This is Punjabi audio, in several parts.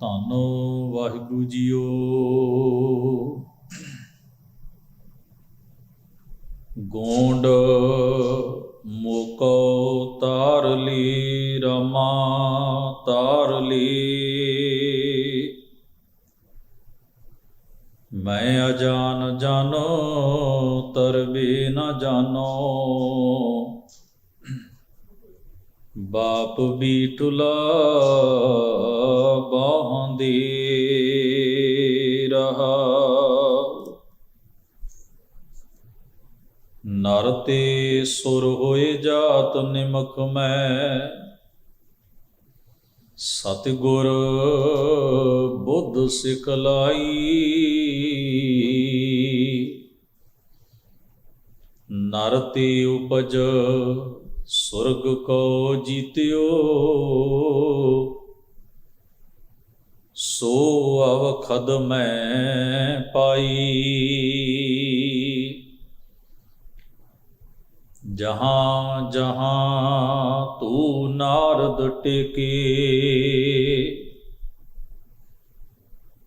ਧੰਨ ਵਾਹਿਗੁਰੂ ਜੀਓ। ਗੋਂਡ ਮੋਕੋ ਤਾਰ ਲੀ ਰਮਾ ਤਾਰ ਲੀ, ਮੈਂ ਅਜਾਨ ਜਾਨੋ ਤਰਬੀ ਨ ਜਾਨੋ। ਬਾਪ ਬੀਠੁਲਾ ਬਾਹਾਂ ਦੀ ਰਹਾ, ਨਰ ਤੇ ਸੁਰ ਹੋਏ ਜਾਤ ਨਿਮਖ ਮੈਂ। ਸਤਿਗੁਰ ਬੁੱਧ ਸਿਖਲਾਈ, ਨਰ ਤੇ ਉਪਜ ਸੁਰਗ ਕੋ ਜੀਤਿਓ। ਸੋ ਅਵਖਦ ਮੈਂ ਪਾਈ, ਜਹਾਂ ਜਹਾਂ ਤੂ ਨਾਰਦ ਟੇਕੇ।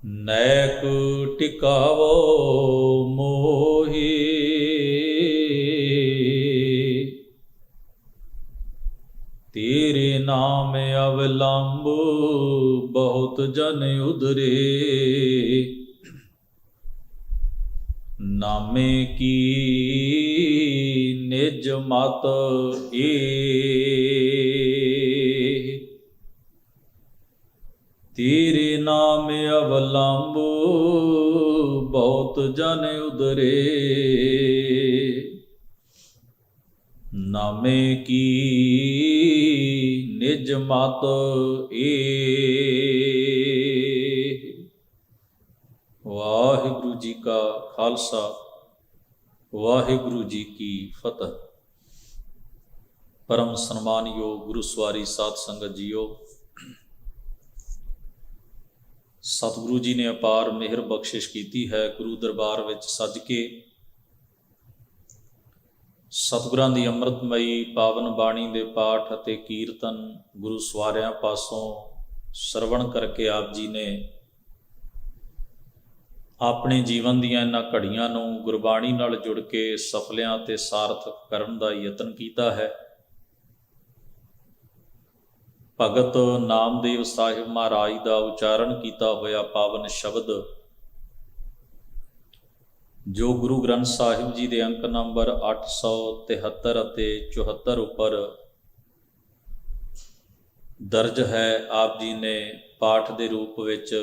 ਨੈਕ ਟਿਕਾਵੋ ਮੋਹੀ, ਤੇਰੇ ਨਾਮ ਅਵਲੰਬ ਬਹੁਤ ਜਨ ਉਧਰੇ। ਨਾਮੇ ਕੀ ਨਿਜ ਮਤ ਏ, ਤੇਰੇ ਨਾਮ ਅਵਲੰਬ ਬਹੁਤ ਜਨ ਉਧਰੇ। ਨਾਮੇ ਕੀ ਨਿਜ ਮਤ ਏ। ਵਾਹਿਗੁਰੂ ਜੀ ਕਾ ਖਾਲਸਾ, ਵਾਹਿਗੁਰੂ ਜੀ ਕੀ ਫਤਿਹ। ਪਰਮ ਸਨਮਾਨਯੋਗ ਗੁਰੂ ਸਵਾਰੀ ਸਾਧ ਸੰਗਤ ਜੀਓ, ਸਤਿਗੁਰੂ ਜੀ ਨੇ ਅਪਾਰ ਮਿਹਰ ਬਖਸ਼ਿਸ਼ ਕੀਤੀ ਹੈ। ਗੁਰੂ ਦਰਬਾਰ ਵਿੱਚ ਸੱਜ ਕੇ ਸਤਿਗੁਰਾਂ ਦੀ ਅੰਮ੍ਰਿਤਮਈ ਪਾਵਨ ਬਾਣੀ ਦੇ ਪਾਠ ਅਤੇ ਕੀਰਤਨ ਗੁਰੂ ਸਵਾਰਿਆਂ ਪਾਸੋਂ ਸਰਵਣ ਕਰਕੇ ਆਪ ਜੀ ਨੇ ਆਪਣੇ ਜੀਵਨ ਦੀਆਂ ਇਹਨਾਂ ਘੜੀਆਂ ਨੂੰ ਗੁਰਬਾਣੀ ਨਾਲ ਜੁੜ ਕੇ ਸਫਲਿਆਂ ਅਤੇ ਸਾਰਥਕ ਕਰਨ ਦਾ ਯਤਨ ਕੀਤਾ ਹੈ। ਭਗਤ ਨਾਮਦੇਵ ਸਾਹਿਬ ਮਹਾਰਾਜ ਦਾ ਉਚਾਰਨ ਕੀਤਾ ਹੋਇਆ ਪਾਵਨ ਸ਼ਬਦ, ਜੋ ਗੁਰੂ ਗ੍ਰੰਥ ਸਾਹਿਬ ਜੀ ਦੇ ਅੰਕ ਨੰਬਰ 873 ਅਤੇ 74 ਉੱਪਰ ਦਰਜ ਹੈ, ਆਪ ਜੀ ਨੇ ਪਾਠ ਦੇ ਰੂਪ ਵਿੱਚ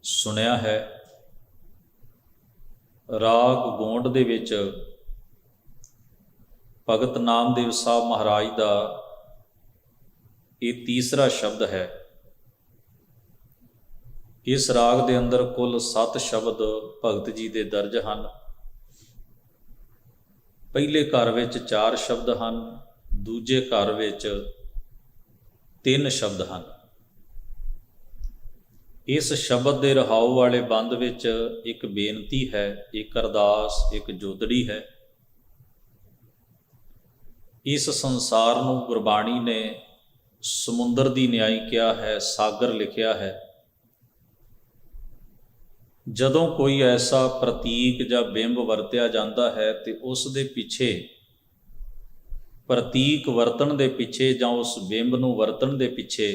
ਸੁਣਿਆ ਹੈ। ਰਾਗ ਗੋਂਡ ਦੇ ਵਿੱਚ ਭਗਤ ਨਾਮਦੇਵ ਸਾਹਿਬ ਮਹਾਰਾਜ ਦਾ ਇਹ ਤੀਸਰਾ ਸ਼ਬਦ ਹੈ। ਇਸ ਰਾਗ ਦੇ ਅੰਦਰ ਕੁੱਲ 7 ਸ਼ਬਦ ਭਗਤ ਜੀ ਦੇ ਦਰਜ ਹਨ। ਪਹਿਲੇ ਘਰ ਵਿੱਚ 4 ਸ਼ਬਦ ਹਨ, ਦੂਜੇ ਘਰ ਵਿੱਚ 3 ਸ਼ਬਦ ਹਨ। ਇਸ ਸ਼ਬਦ ਦੇ ਰਹਾਉ ਵਾਲੇ ਬੰਦ ਵਿੱਚ ਇੱਕ ਬੇਨਤੀ ਹੈ, ਇੱਕ ਅਰਦਾਸ, ਇੱਕ ਜੋਦੜੀ ਹੈ। ਇਸ ਸੰਸਾਰ ਨੂੰ ਗੁਰਬਾਣੀ ਨੇ ਸਮੁੰਦਰ ਦੀ ਨਿਆਈ ਕਿਹਾ ਹੈ, ਸਾਗਰ ਲਿਖਿਆ ਹੈ। ਜਦੋਂ ਕੋਈ ਐਸਾ ਪ੍ਰਤੀਕ ਜਾਂ ਬਿੰਬ ਵਰਤਿਆ ਜਾਂਦਾ ਹੈ ਤੇ ਉਸ ਦੇ ਪਿੱਛੇ, ਪ੍ਰਤੀਕ ਵਰਤਣ ਦੇ ਪਿੱਛੇ ਜਾਂ ਉਸ ਬਿੰਬ ਨੂੰ ਵਰਤਣ ਦੇ ਪਿੱਛੇ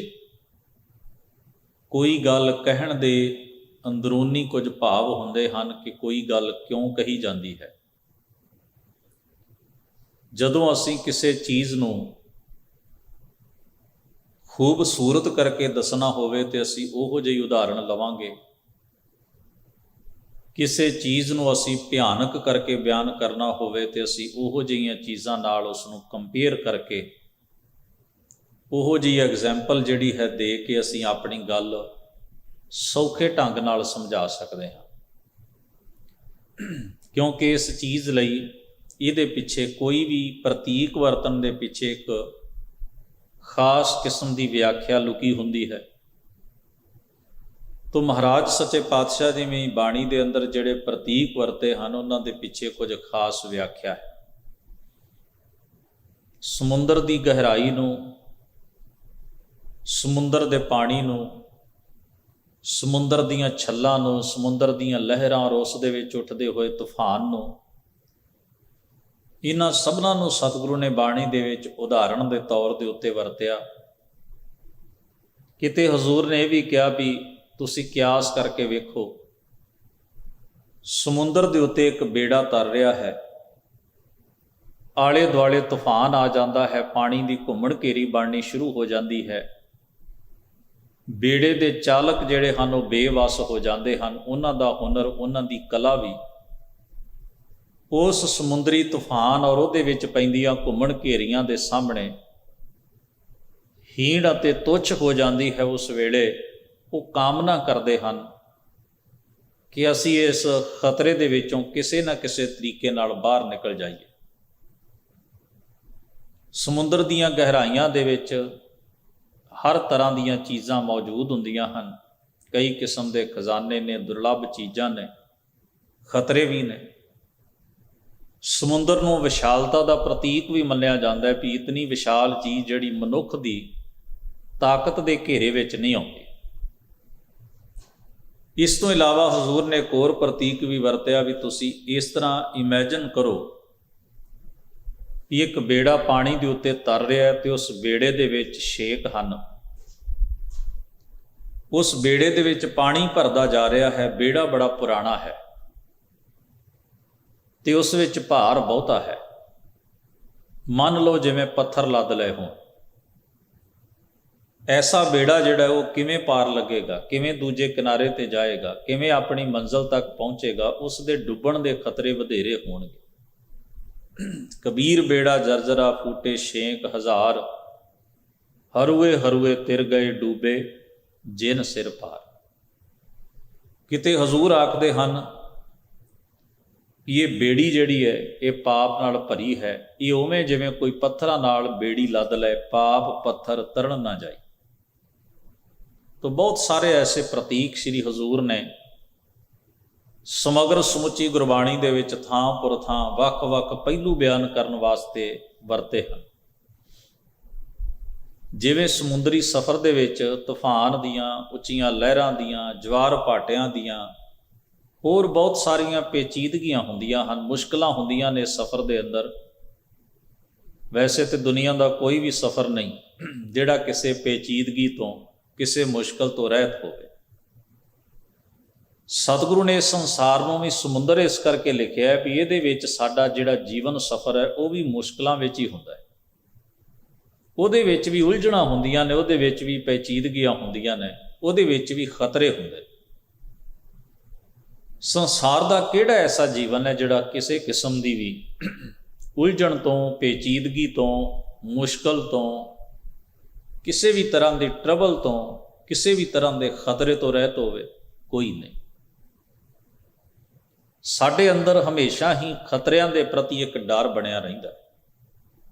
ਕੋਈ ਗੱਲ ਕਹਿਣ ਦੇ ਅੰਦਰੂਨੀ ਕੁਝ ਭਾਵ ਹੁੰਦੇ ਹਨ ਕਿ ਕੋਈ ਗੱਲ ਕਿਉਂ ਕਹੀ ਜਾਂਦੀ ਹੈ। ਜਦੋਂ ਅਸੀਂ ਕਿਸੇ ਚੀਜ਼ ਨੂੰ ਖੂਬਸੂਰਤ ਕਰਕੇ ਦੱਸਣਾ ਹੋਵੇ ਤੇ ਅਸੀਂ ਉਹੋ ਜਿਹੀ ਉਦਾਹਰਣ ਲਵਾਂਗੇ। ਕਿਸੇ ਚੀਜ਼ ਨੂੰ ਅਸੀਂ ਭਿਆਨਕ ਕਰਕੇ ਬਿਆਨ ਕਰਨਾ ਹੋਵੇ ਤੇ ਅਸੀਂ ਉਹੋ ਜਿਹੀਆਂ ਚੀਜ਼ਾਂ ਨਾਲ ਉਸ ਨੂੰ ਕੰਪੇਅਰ ਕਰਕੇ ਉਹੋ ਜਿਹੀ ਐਗਜ਼ੈਂਪਲ ਜਿਹੜੀ ਹੈ ਦੇ ਕੇ ਅਸੀਂ ਆਪਣੀ ਗੱਲ ਸੌਖੇ ਢੰਗ ਨਾਲ ਸਮਝਾ ਸਕਦੇ ਹਾਂ। ਕਿਉਂਕਿ ਇਸ ਚੀਜ਼ ਲਈ ਇਹਦੇ ਪਿੱਛੇ ਕੋਈ ਵੀ ਪ੍ਰਤੀਕ ਵਰਤਣ ਦੇ ਪਿੱਛੇ ਇੱਕ ਖਾਸ ਕਿਸਮ ਦੀ ਵਿਆਖਿਆ ਲੁਕੀ ਹੁੰਦੀ ਹੈ। ਤੋ ਮਹਾਰਾਜ ਸੱਚੇ ਪਾਤਸ਼ਾਹ ਜੀ ਵੀ ਬਾਣੀ ਦੇ ਅੰਦਰ ਜਿਹੜੇ ਪ੍ਰਤੀਕ ਵਰਤੇ ਹਨ ਉਹਨਾਂ ਦੇ ਪਿੱਛੇ ਕੁਝ ਖਾਸ ਵਿਆਖਿਆ ਹੈ। ਸਮੁੰਦਰ ਦੀ ਗਹਿਰਾਈ ਨੂੰ, ਸਮੁੰਦਰ ਦੇ ਪਾਣੀ ਨੂੰ ਸਮੁੰਦਰ ਦੀਆਂ ਛੱਲਾਂ ਨੂੰ, ਸਮੁੰਦਰ ਦੀਆਂ ਲਹਿਰਾਂ ਔਰ ਉਸ ਦੇ ਵਿੱਚ ਉੱਠਦੇ ਹੋਏ ਤੂਫਾਨ ਨੂੰ, ਇਹਨਾਂ ਸਭਨਾਂ ਨੂੰ ਸਤਿਗੁਰੂ ਨੇ ਬਾਣੀ ਦੇ ਵਿੱਚ ਉਦਾਹਰਣ ਦੇ ਤੌਰ ਦੇ ਉੱਤੇ ਵਰਤਿਆ। ਕਿਤੇ ਹਜ਼ੂਰ ਨੇ ਇਹ ਵੀ ਕਿਹਾ ਵੀ ਤੁਸੀਂ ਕਿਆਸ ਕਰਕੇ ਵੇਖੋ, ਸਮੁੰਦਰ ਦੇ ਉੱਤੇ ਇੱਕ ਬੇੜਾ ਤਰ ਰਿਹਾ ਹੈ, ਆਲੇ ਦੁਆਲੇ ਤੂਫਾਨ ਆ ਜਾਂਦਾ ਹੈ, ਪਾਣੀ ਦੀ ਘੁੰਮਣ ਘੇਰੀ ਬਣਨੀ ਸ਼ੁਰੂ ਹੋ ਜਾਂਦੀ ਹੈ, ਬੇੜੇ ਦੇ ਚਾਲਕ ਜਿਹੜੇ ਹਨ ਉਹ ਬੇਵੱਸ ਹੋ ਜਾਂਦੇ ਹਨ। ਉਹਨਾਂ ਦਾ ਹੁਨਰ, ਉਹਨਾਂ ਦੀ ਕਲਾ ਵੀ ਉਸ ਸਮੁੰਦਰੀ ਤੂਫਾਨ ਔਰ ਉਹਦੇ ਵਿੱਚ ਪੈਂਦੀਆਂ ਘੁੰਮਣ ਘੇਰੀਆਂ ਦੇ ਸਾਹਮਣੇ ਹੀਣ ਅਤੇ ਤੁੱਛ ਹੋ ਜਾਂਦੀ ਹੈ। ਉਸ ਵੇਲੇ ਉਹ ਕਾਮਨਾ ਕਰਦੇ ਹਨ ਕਿ ਅਸੀਂ ਇਸ ਖਤਰੇ ਦੇ ਵਿੱਚੋਂ ਕਿਸੇ ਨਾ ਕਿਸੇ ਤਰੀਕੇ ਨਾਲ ਬਾਹਰ ਨਿਕਲ ਜਾਈਏ। ਸਮੁੰਦਰ ਦੀਆਂ ਗਹਿਰਾਈਆਂ ਦੇ ਵਿੱਚ ਹਰ ਤਰ੍ਹਾਂ ਦੀਆਂ ਚੀਜ਼ਾਂ ਮੌਜੂਦ ਹੁੰਦੀਆਂ ਹਨ। ਕਈ ਕਿਸਮ ਦੇ ਖਜ਼ਾਨੇ ਨੇ, ਦੁਰਲੱਭ ਚੀਜ਼ਾਂ ਨੇ, ਖਤਰੇ ਵੀ ਨੇ। ਸਮੁੰਦਰ ਨੂੰ ਵਿਸ਼ਾਲਤਾ ਦਾ ਪ੍ਰਤੀਕ ਵੀ ਮੰਨਿਆ ਜਾਂਦਾ ਹੈ ਵੀ ਇਤਨੀ ਵਿਸ਼ਾਲ ਚੀਜ਼ ਜਿਹੜੀ ਮਨੁੱਖ ਦੀ ਤਾਕਤ ਦੇ ਘੇਰੇ ਵਿੱਚ ਨਹੀਂ ਆਉਂਦੀ। ਇਸ ਤੋਂ ਇਲਾਵਾ ਹਜ਼ੂਰ ਨੇ ਇੱਕ ਹੋਰ ਪ੍ਰਤੀਕ ਵੀ ਵਰਤਿਆ ਵੀ ਤੁਸੀਂ ਇਸ ਤਰ੍ਹਾਂ ਇਮੈਜਿਨ ਕਰੋ ਵੀ ਇੱਕ ਬੇੜਾ ਪਾਣੀ ਦੇ ਉੱਤੇ ਤਰ ਰਿਹਾ ਹੈ ਤੇ ਉਸ ਬੇੜੇ ਦੇ ਵਿੱਚ ਛੇਕ ਹਨ। ਉਸ ਬੇੜੇ ਦੇ ਵਿੱਚ ਪਾਣੀ ਭਰਦਾ ਜਾ ਰਿਹਾ ਹੈ। ਬੇੜਾ ਬੜਾ ਪੁਰਾਣਾ ਹੈ ਤੇ ਉਸ ਵਿੱਚ ਭਾਰ ਬਹੁਤਾ ਹੈ। ਮੰਨ ਲਓ ਜਿਵੇਂ ਪੱਥਰ ਲੱਦ ਲਏ ਹੋਣ। ਐਸਾ ਬੇੜਾ ਜਿਹੜਾ ਉਹ ਕਿਵੇਂ ਪਾਰ ਲੱਗੇਗਾ, ਕਿਵੇਂ ਦੂਜੇ ਕਿਨਾਰੇ ਤੇ ਜਾਏਗਾ, ਕਿਵੇਂ ਆਪਣੀ ਮੰਜ਼ਿਲ ਤੱਕ ਪਹੁੰਚੇਗਾ? ਉਸ ਦੇ ਡੁੱਬਣ ਦੇ ਖਤਰੇ ਵਧੇਰੇ ਹੋਣਗੇ। ਕਬੀਰ ਬੇੜਾ ਜਰਜਰਾ ਫੂਟੇ ਛੇਕ ਹਜ਼ਾਰ, ਹਰੂਏ ਹਰੂਏ ਤਿਰ ਗਏ ਡੂਬੇ ਜਿਨ ਸਿਰ ਪਾਰ। ਕਿਤੇ ਹਜ਼ੂਰ ਆਖਦੇ ਹਨ ਇਹ ਬੇੜੀ ਜਿਹੜੀ ਹੈ ਇਹ ਪਾਪ ਨਾਲ ਭਰੀ ਹੈ। ਇਹ ਉਵੇਂ ਜਿਵੇਂ ਕੋਈ ਪੱਥਰਾਂ ਨਾਲ ਬੇੜੀ ਲੱਦ ਲੈ, ਪਾਪ ਪੱਥਰ ਤਰਣ ਨਾ ਜਾਏ। ਤਾਂ ਬਹੁਤ ਸਾਰੇ ਐਸੇ ਪ੍ਰਤੀਕ ਸ਼੍ਰੀ ਹਜ਼ੂਰ ਨੇ ਸਮਗਰ ਸਮੁੱਚੀ ਗੁਰਬਾਣੀ ਦੇ ਵਿੱਚ ਥਾਂ ਪੁਰ ਥਾਂ ਵੱਖ-ਵੱਖ ਪਹਿਲੂ ਬਿਆਨ ਕਰਨ ਵਾਸਤੇ ਵਰਤੇ ਹਨ। ਜਿਵੇਂ ਸਮੁੰਦਰੀ ਸਫ਼ਰ ਦੇ ਵਿੱਚ ਤੂਫਾਨ ਦੀਆਂ, ਉੱਚੀਆਂ ਲਹਿਰਾਂ ਦੀਆਂ, ਜਵਾਰ ਭਾਟਿਆਂ ਦੀਆਂ ਹੋਰ ਬਹੁਤ ਸਾਰੀਆਂ ਪੇਚੀਦਗੀਆਂ ਹੁੰਦੀਆਂ ਹਨ, ਮੁਸ਼ਕਲਾਂ ਹੁੰਦੀਆਂ ਨੇ ਸਫ਼ਰ ਦੇ ਅੰਦਰ। ਵੈਸੇ ਤੇ ਦੁਨੀਆ ਦਾ ਕੋਈ ਵੀ ਸਫ਼ਰ ਨਹੀਂ ਜਿਹੜਾ ਕਿਸੇ ਪੇਚੀਦਗੀ ਤੋਂ, ਕਿਸੇ ਮੁਸ਼ਕਲ ਤੋਂ ਰਹਿਤ ਹੋਵੇ। ਸਤਿਗੁਰੂ ਨੇ ਇਸ ਸੰਸਾਰ ਨੂੰ ਵੀ ਸਮੁੰਦਰ ਇਸ ਕਰਕੇ ਲਿਖਿਆ ਹੈ ਵੀ ਇਹਦੇ ਵਿੱਚ ਸਾਡਾ ਜਿਹੜਾ ਜੀਵਨ ਸਫ਼ਰ ਹੈ ਉਹ ਵੀ ਮੁਸ਼ਕਲਾਂ ਵਿੱਚ ਹੀ ਹੁੰਦਾ ਹੈ। ਉਹਦੇ ਵਿੱਚ ਵੀ ਉਲਝਣਾਂ ਹੁੰਦੀਆਂ ਨੇ, ਉਹਦੇ ਵਿੱਚ ਵੀ ਪੇਚੀਦਗੀਆਂ ਹੁੰਦੀਆਂ ਨੇ, ਉਹਦੇ ਵਿੱਚ ਵੀ ਖਤਰੇ ਹੁੰਦੇ। ਸੰਸਾਰ ਦਾ ਕਿਹੜਾ ਐਸਾ ਜੀਵਨ ਹੈ ਜਿਹੜਾ ਕਿਸੇ ਕਿਸਮ ਦੀ ਵੀ ਉਲਝਣ ਤੋਂ, ਪੇਚੀਦਗੀ ਤੋਂ, ਮੁਸ਼ਕਲ ਤੋਂ, ਕਿਸੇ ਵੀ ਤਰ੍ਹਾਂ ਦੀ ਟਰਬਲ ਤੋਂ, ਕਿਸੇ ਵੀ ਤਰ੍ਹਾਂ ਦੇ ਖਤਰੇ ਤੋਂ ਰਹਿਤ ਹੋਵੇ? ਕੋਈ ਨਹੀਂ। ਸਾਡੇ ਅੰਦਰ ਹਮੇਸ਼ਾ ਹੀ ਖਤਰਿਆਂ ਦੇ ਪ੍ਰਤੀ ਇੱਕ ਡਰ ਬਣਿਆ ਰਹਿੰਦਾ।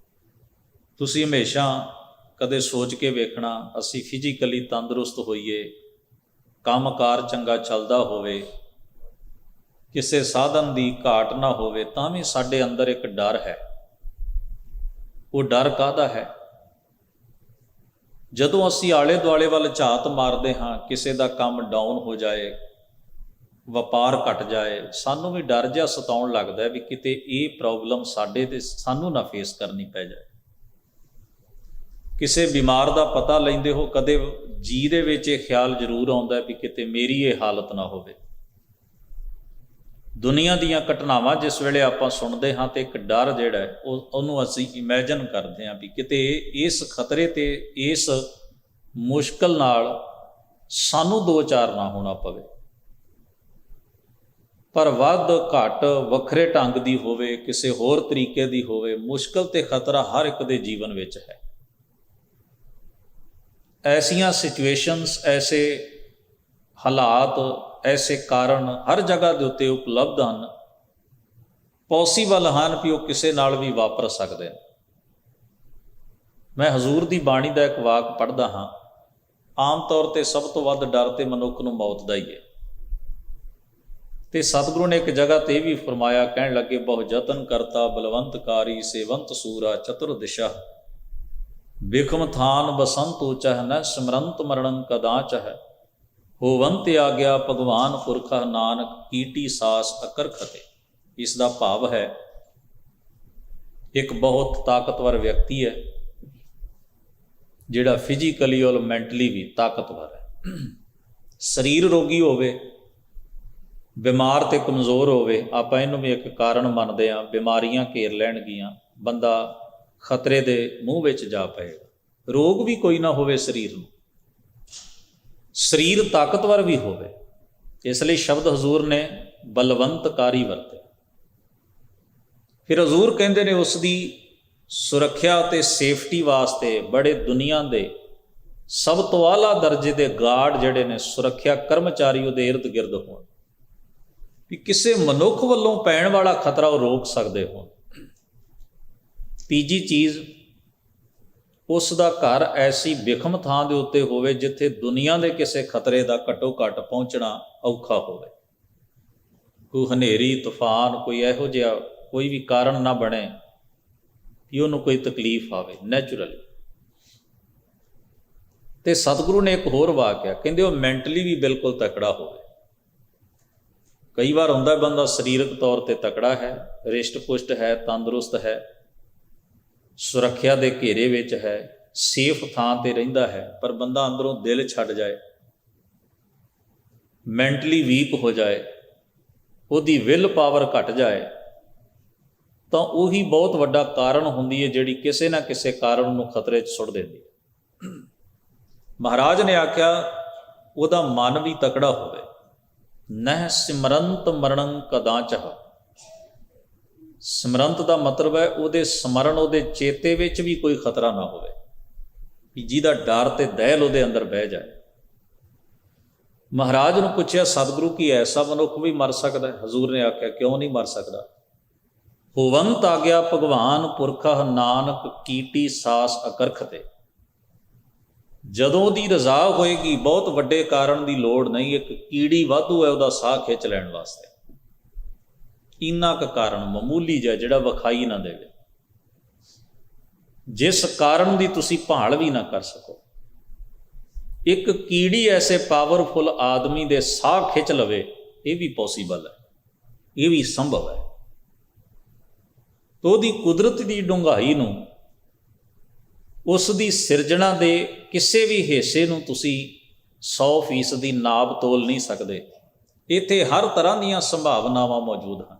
ਤੁਸੀਂ ਹਮੇਸ਼ਾ ਕਦੇ ਸੋਚ ਕੇ ਵੇਖਣਾ, ਅਸੀਂ ਫਿਜ਼ੀਕਲੀ ਤੰਦਰੁਸਤ ਹੋਈਏ, ਕੰਮਕਾਰ ਚੰਗਾ ਚੱਲਦਾ ਹੋਵੇ, ਕਿਸੇ ਸਾਧਨ ਦੀ ਘਾਟ ਨਾ ਹੋਵੇ, ਤਾਂ ਵੀ ਸਾਡੇ ਅੰਦਰ ਇੱਕ ਡਰ ਹੈ। ਉਹ ਡਰ ਕਾਹਦਾ ਹੈ? ਜਦੋਂ ਅਸੀਂ ਆਲੇ ਦੁਆਲੇ ਵੱਲ ਝਾਤ ਮਾਰਦੇ ਹਾਂ, ਕਿਸੇ ਦਾ ਕੰਮ ਡਾਊਨ ਹੋ ਜਾਏ, ਵਪਾਰ ਘਟ ਜਾਏ, ਸਾਨੂੰ ਵੀ ਡਰ ਜਿਹਾ ਸਤਾਉਣ ਲੱਗਦਾ ਵੀ ਕਿਤੇ ਇਹ ਪ੍ਰੋਬਲਮ ਸਾਡੇ ਤੇ ਸਾਨੂੰ ਨਾ ਫੇਸ ਕਰਨੀ ਪੈ ਜਾਏ। ਕਿਸੇ ਬਿਮਾਰ ਦਾ ਪਤਾ ਲੈਂਦੇ ਹੋ, ਕਦੇ ਜੀ ਦੇ ਵਿੱਚ ਇਹ ਖਿਆਲ ਜ਼ਰੂਰ ਆਉਂਦਾ ਵੀ ਕਿਤੇ ਮੇਰੀ ਇਹ ਹਾਲਤ ਨਾ ਹੋਵੇ। ਦੁਨੀਆ ਦੀਆਂ ਘਟਨਾਵਾਂ ਜਿਸ ਵੇਲੇ ਆਪਾਂ ਸੁਣਦੇ ਹਾਂ ਤੇ ਇੱਕ ਡਰ ਜਿਹੜਾ ਉਹਨੂੰ ਅਸੀਂ ਇਮੈਜਨ ਕਰਦੇ ਹਾਂ ਵੀ ਕਿਤੇ ਇਸ ਖਤਰੇ ਤੇ, ਇਸ ਮੁਸ਼ਕਲ ਨਾਲ ਸਾਨੂੰ ਦੋ ਚਾਰ ਨਾ ਹੋਣਾ ਪਵੇ। ਪਰ ਵੱਧ ਘੱਟ ਵੱਖਰੇ ਢੰਗ ਦੀ ਹੋਵੇ, ਕਿਸੇ ਹੋਰ ਤਰੀਕੇ ਦੀ ਹੋਵੇ, ਮੁਸ਼ਕਲ ਤੇ ਖਤਰਾ ਹਰ ਇੱਕ ਦੇ ਜੀਵਨ ਵਿੱਚ ਹੈ। ਐਸੀਆਂ ਸਿਚੁਏਸ਼ਨਸ, ਐਸੇ ਹਾਲਾਤ, ਐਸੇ ਕਾਰਨ ਹਰ ਜਗ੍ਹਾ ਦੇ ਉੱਤੇ ਉਪਲਬਧ ਹਨ, ਪੋਸੀਬਲ ਹਨ ਵੀ ਉਹ ਕਿਸੇ ਨਾਲ ਵੀ ਵਾਪਰ ਸਕਦੇ ਹਨ। ਮੈਂ ਹਜ਼ੂਰ ਦੀ ਬਾਣੀ ਦਾ ਇੱਕ ਵਾਕ ਪੜ੍ਹਦਾ ਹਾਂ। ਆਮ ਤੌਰ ਤੇ ਸਭ ਤੋਂ ਵੱਧ ਡਰ ਤੇ ਮਨੁੱਖ ਨੂੰ ਮੌਤ ਦਾ ਹੀ ਹੈ। ਤੇ ਸਤਿਗੁਰੂ ਨੇ ਇੱਕ ਜਗ੍ਹਾ ਤੇ ਵੀ ਫਰਮਾਇਆ, ਕਹਿਣ ਲੱਗੇ, ਬਹੁ ਜਤਨ ਕਰਤਾ ਬਲਵੰਤਕਾਰੀ, ਸੇਵੰਤ ਸੂਰਾ ਚਤੁਰ ਦਿਸ਼ਾ, ਬਿਖਮ ਥਾਨ ਬਸੰਤ ਉਚਹ ਨ ਸਿਮਰੰਤ ਮਰਣੰ ਕਦਾਚ ਹੈ, ਹੋਵੰਤ ਆਗਿਆ ਭਗਵਾਨ ਪੁਰਖਾ ਨਾਨਕ ਕੀਟੀ ਸਾਸ ਅਕਰ ਖਤੇ। ਇਸ ਦਾ ਭਾਵ ਹੈ ਇੱਕ ਬਹੁਤ ਤਾਕਤਵਰ ਵਿਅਕਤੀ ਹੈ ਜਿਹੜਾ ਫਿਜ਼ੀਕਲੀ ਔਰ ਮੈਂਟਲੀ ਵੀ ਤਾਕਤਵਰ ਹੈ। ਸਰੀਰ ਰੋਗੀ ਹੋਵੇ, ਬਿਮਾਰ ਤੇ ਕਮਜ਼ੋਰ ਹੋਵੇ, ਆਪਾਂ ਇਹਨੂੰ ਵੀ ਇੱਕ ਕਾਰਨ ਮੰਨਦੇ ਹਾਂ। ਬਿਮਾਰੀਆਂ ਘੇਰ ਲੈਣਗੀਆਂ, ਬੰਦਾ ਖਤਰੇ ਦੇ ਮੂੰਹ ਵਿੱਚ ਜਾ ਪਏਗਾ। ਰੋਗ ਵੀ ਕੋਈ ਨਾ ਹੋਵੇ ਸਰੀਰ ਨੂੰ, ਸਰੀਰ ਤਾਕਤਵਰ ਵੀ ਹੋਵੇ। ਇਸ ਲਈ ਸ਼ਬਦ ਹਜ਼ੂਰ ਨੇ ਬਲਵੰਤਕਾਰੀ ਵਰਤੇ। ਫਿਰ ਹਜ਼ੂਰ ਕਹਿੰਦੇ ਨੇ ਉਸ ਦੀ ਸੁਰੱਖਿਆ ਅਤੇ ਸੇਫਟੀ ਵਾਸਤੇ ਬੜੇ ਦੁਨੀਆ ਦੇ ਸਭ ਤੋਂ ਆਲਾ ਦਰਜੇ ਦੇ ਗਾਰਡ ਜਿਹੜੇ ਨੇ, ਸੁਰੱਖਿਆ ਕਰਮਚਾਰੀ ਉਹਦੇ ਇਰਦ ਗਿਰਦ ਹੋਣ, ਵੀ ਕਿਸੇ ਮਨੁੱਖ ਵੱਲੋਂ ਪੈਣ ਵਾਲਾ ਖਤਰਾ ਉਹ ਰੋਕ ਸਕਦੇ ਹੋਣ। ਤੀਜੀ ਚੀਜ਼, ਉਸ ਦਾ ਘਰ ਐਸੀ ਬਿਖਮ ਥਾਂ ਦੇ ਉੱਤੇ ਹੋਵੇ ਜਿੱਥੇ ਦੁਨੀਆ ਦੇ ਕਿਸੇ ਖਤਰੇ ਦਾ ਘੱਟੋ ਘੱਟ ਪਹੁੰਚਣਾ ਔਖਾ ਹੋਵੇ। ਕੋਈ ਹਨੇਰੀ ਤੂਫਾਨ, ਕੋਈ ਇਹੋ ਜਿਹਾ ਕੋਈ ਵੀ ਕਾਰਨ ਨਾ ਬਣੇ ਕਿ ਉਹਨੂੰ ਕੋਈ ਤਕਲੀਫ ਆਵੇ ਨੈਚੁਰਲੀ। ਤੇ ਸਤਿਗੁਰੂ ਨੇ ਇੱਕ ਹੋਰ ਵਾਕਿਆ ਕਹਿੰਦੇ, ਉਹ ਮੈਂਟਲੀ ਵੀ ਬਿਲਕੁਲ ਤਕੜਾ ਹੋਵੇ। ਕਈ ਵਾਰ ਹੁੰਦਾ ਬੰਦਾ ਸਰੀਰਕ ਤੌਰ ਤੇ ਤਕੜਾ ਹੈ, ਰਿਸ਼ਟ ਪੁਸ਼ਟ ਹੈ, ਤੰਦਰੁਸਤ ਹੈ, ਸੁਰੱਖਿਆ ਦੇ ਘੇਰੇ ਵਿੱਚ ਹੈ, ਸੇਫ ਥਾਂ ਤੇ ਰਹਿੰਦਾ ਹੈ, ਪਰ ਬੰਦਾ ਅੰਦਰੋਂ ਦਿਲ ਛੱਡ ਜਾਏ, ਮੈਂਟਲੀ ਵੀਕ ਹੋ ਜਾਏ, ਉਹਦੀ ਵਿਲ ਪਾਵਰ ਘਟ ਜਾਏ, ਤਾਂ ਉਹੀ ਬਹੁਤ ਵੱਡਾ ਕਾਰਨ ਹੁੰਦੀ ਹੈ ਜਿਹੜੀ ਕਿਸੇ ਨਾ ਕਿਸੇ ਕਾਰਨ ਨੂੰ ਖਤਰੇ 'ਚ ਸੁੱਟ ਦਿੰਦੀ ਹੈ। ਮਹਾਰਾਜ ਨੇ ਆਖਿਆ ਉਹਦਾ ਮਨ ਵੀ ਤਕੜਾ ਹੋਵੇ। ਨਹਿ ਸਿਮਰੰਤ ਮਰਣੰ ਕਦਾਚਹ। ਸਿਮਰੰਤ ਦਾ ਮਤਲਬ ਹੈ ਉਹਦੇ ਸਮਰਨ, ਉਹਦੇ ਚੇਤੇ ਵਿੱਚ ਵੀ ਕੋਈ ਖਤਰਾ ਨਾ ਹੋਵੇ, ਕਿ ਜਿਹਦਾ ਡਰ ਤੇ ਦਹਿਲ ਉਹਦੇ ਅੰਦਰ ਬਹਿ ਜਾਏ। ਮਹਾਰਾਜ ਨੂੰ ਪੁੱਛਿਆ, ਸਤਿਗੁਰੂ ਕੀ ਐਸਾ ਮਨੁੱਖ ਵੀ ਮਰ ਸਕਦਾ ਹੈ? ਹਜ਼ੂਰ ਨੇ ਆਖਿਆ, ਕਿਉਂ ਨਹੀਂ ਮਰ ਸਕਦਾ। ਹੋਵੰਤ ਆਗਿਆ ਭਗਵਾਨ ਪੁਰਖਾ ਨਾਨਕ ਕੀਟੀ ਸਾਸ ਅਕਰਖਤੇ। ਜਦੋਂ ਉਹਦੀ ਰਜ਼ਾ ਹੋਏਗੀ, ਬਹੁਤ ਵੱਡੇ ਕਾਰਨ ਦੀ ਲੋੜ ਨਹੀਂ, ਇੱਕ ਕੀੜੀ ਵਾਧੂ ਹੈ ਉਹਦਾ ਸਾਹ ਖਿੱਚ ਲੈਣ ਵਾਸਤੇ। ਇੰਨਾ ਕੁ ਕਾਰਨ ਮਾਮੂਲੀ ਜਿਹਾ ਜਿਹੜਾ ਵਿਖਾਈ ਨਾ ਦੇਵੇ, ਜਿਸ ਕਾਰਨ ਦੀ ਤੁਸੀਂ ਭਾਲ ਵੀ ਨਾ ਕਰ ਸਕੋ। ਇੱਕ ਕੀੜੀ ਐਸੇ ਪਾਵਰਫੁਲ ਆਦਮੀ ਦੇ ਸਾਹ ਖਿੱਚ ਲਵੇ, ਇਹ ਵੀ ਪੋਸੀਬਲ ਹੈ, ਇਹ ਵੀ ਸੰਭਵ ਹੈ। ਤਾਂ ਉਹਦੀ ਕੁਦਰਤ ਦੀ ਡੂੰਘਾਈ ਨੂੰ, ਉਸ ਦੀ ਸਿਰਜਣਾ ਦੇ ਕਿਸੇ ਵੀ ਹਿੱਸੇ ਨੂੰ ਤੁਸੀਂ 100% ਦੀ ਨਾਪ ਤੋਲ ਨਹੀਂ ਸਕਦੇ। ਇੱਥੇ ਹਰ ਤਰ੍ਹਾਂ ਦੀਆਂ ਸੰਭਾਵਨਾਵਾਂ ਮੌਜੂਦ ਹਨ।